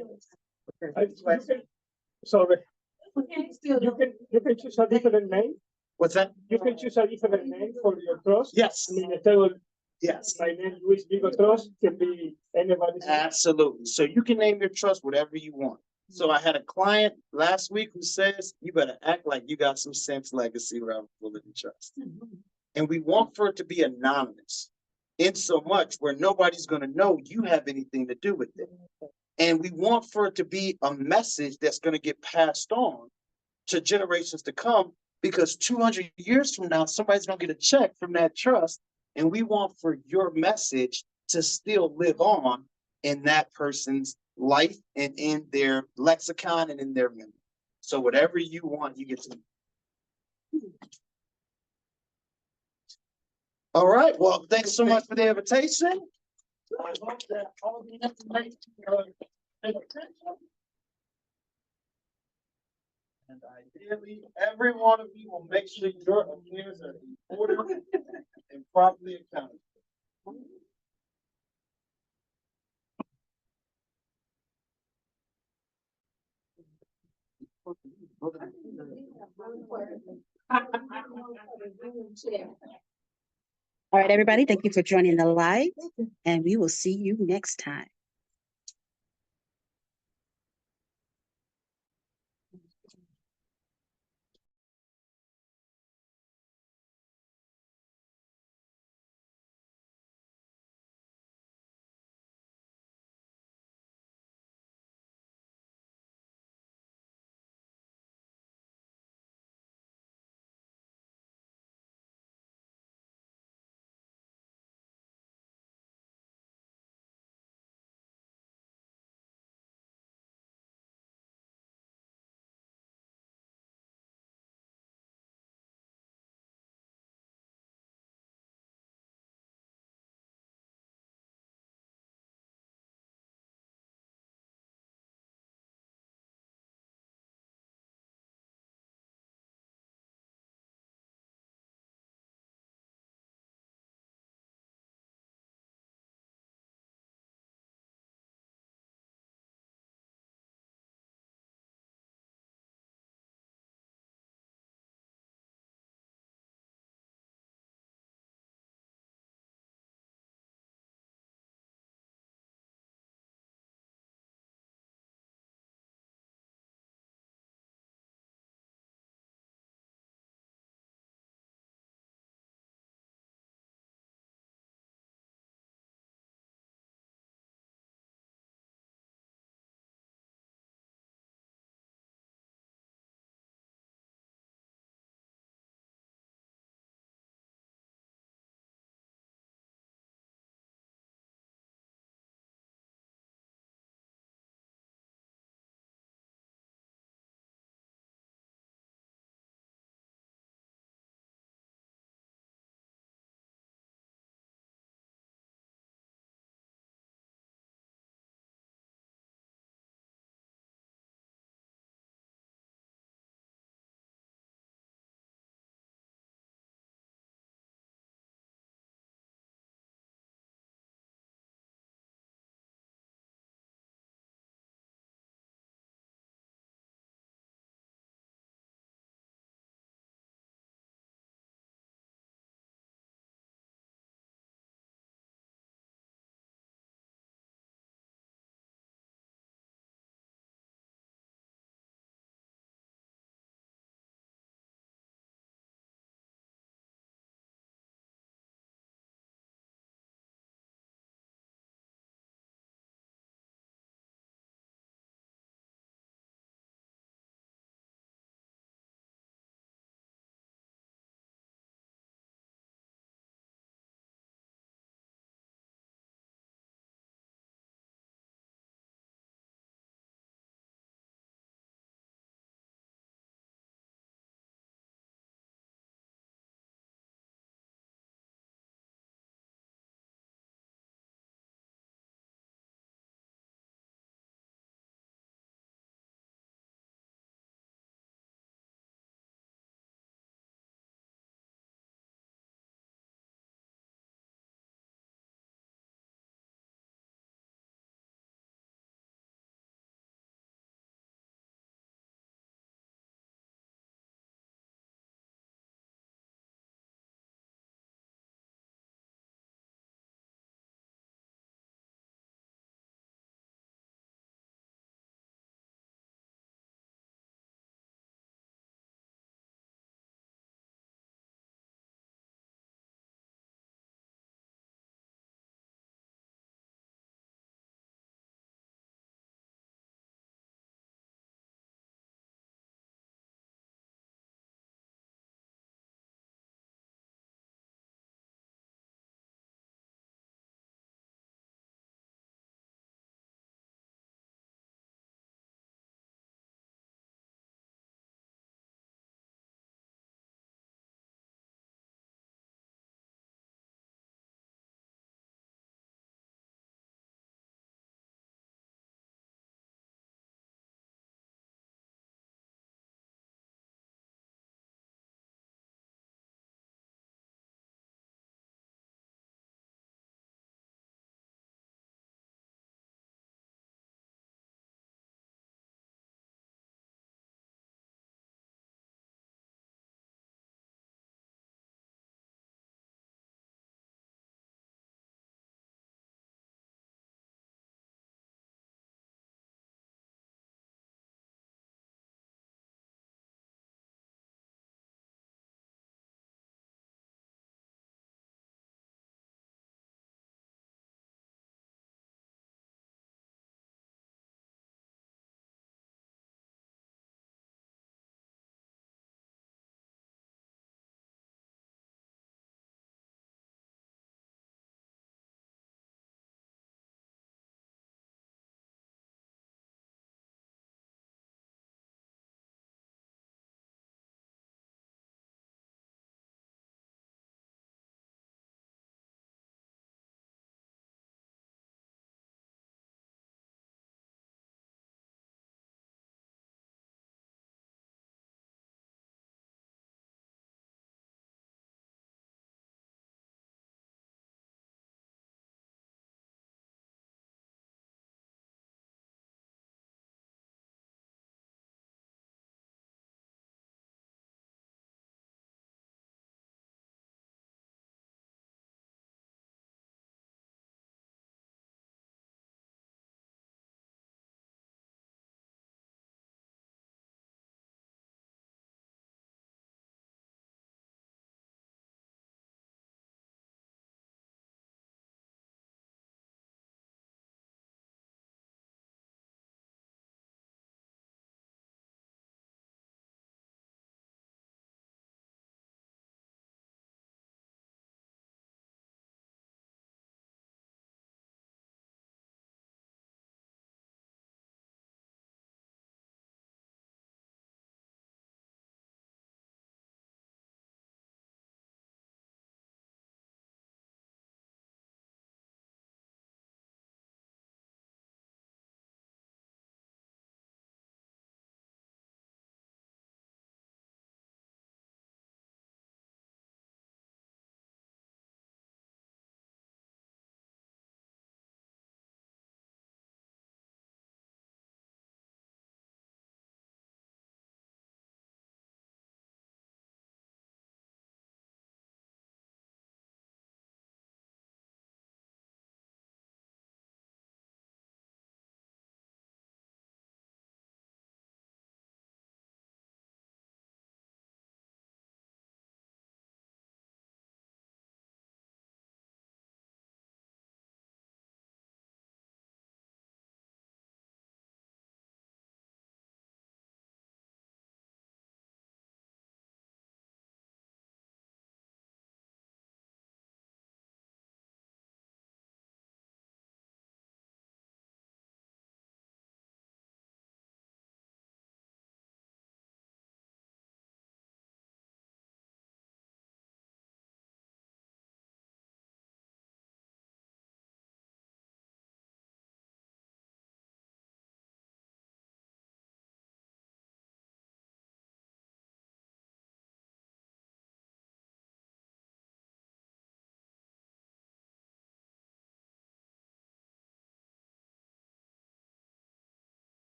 Sorry, Okay, still. you can choose a different name. what's that? You can choose a different name for your trust. Yes, I mean, I tell yes, my name Luis Vigo Trust can be anybody's name. absolutely. So you can name your trust whatever you want. So I had a client last week who says, you better act like you got some sense legacy around Living Trust. And we want for it to be anonymous in so much where nobody's going to know you have anything to do with it. And we want for it to be a message that's going to get passed on to generations to come, because 200 years from now, somebody's going to get a check from that trust. And we want for your message to still live on in that person's life and in their lexicon and in their memory. So whatever you want, you get to. All right, well, thanks so much for the invitation. I hope that all the information paid attention. And ideally, every one of you will make sure your affairs are in order and properly accounted for. All right, everybody, thank you for joining the live, and we will see you next time.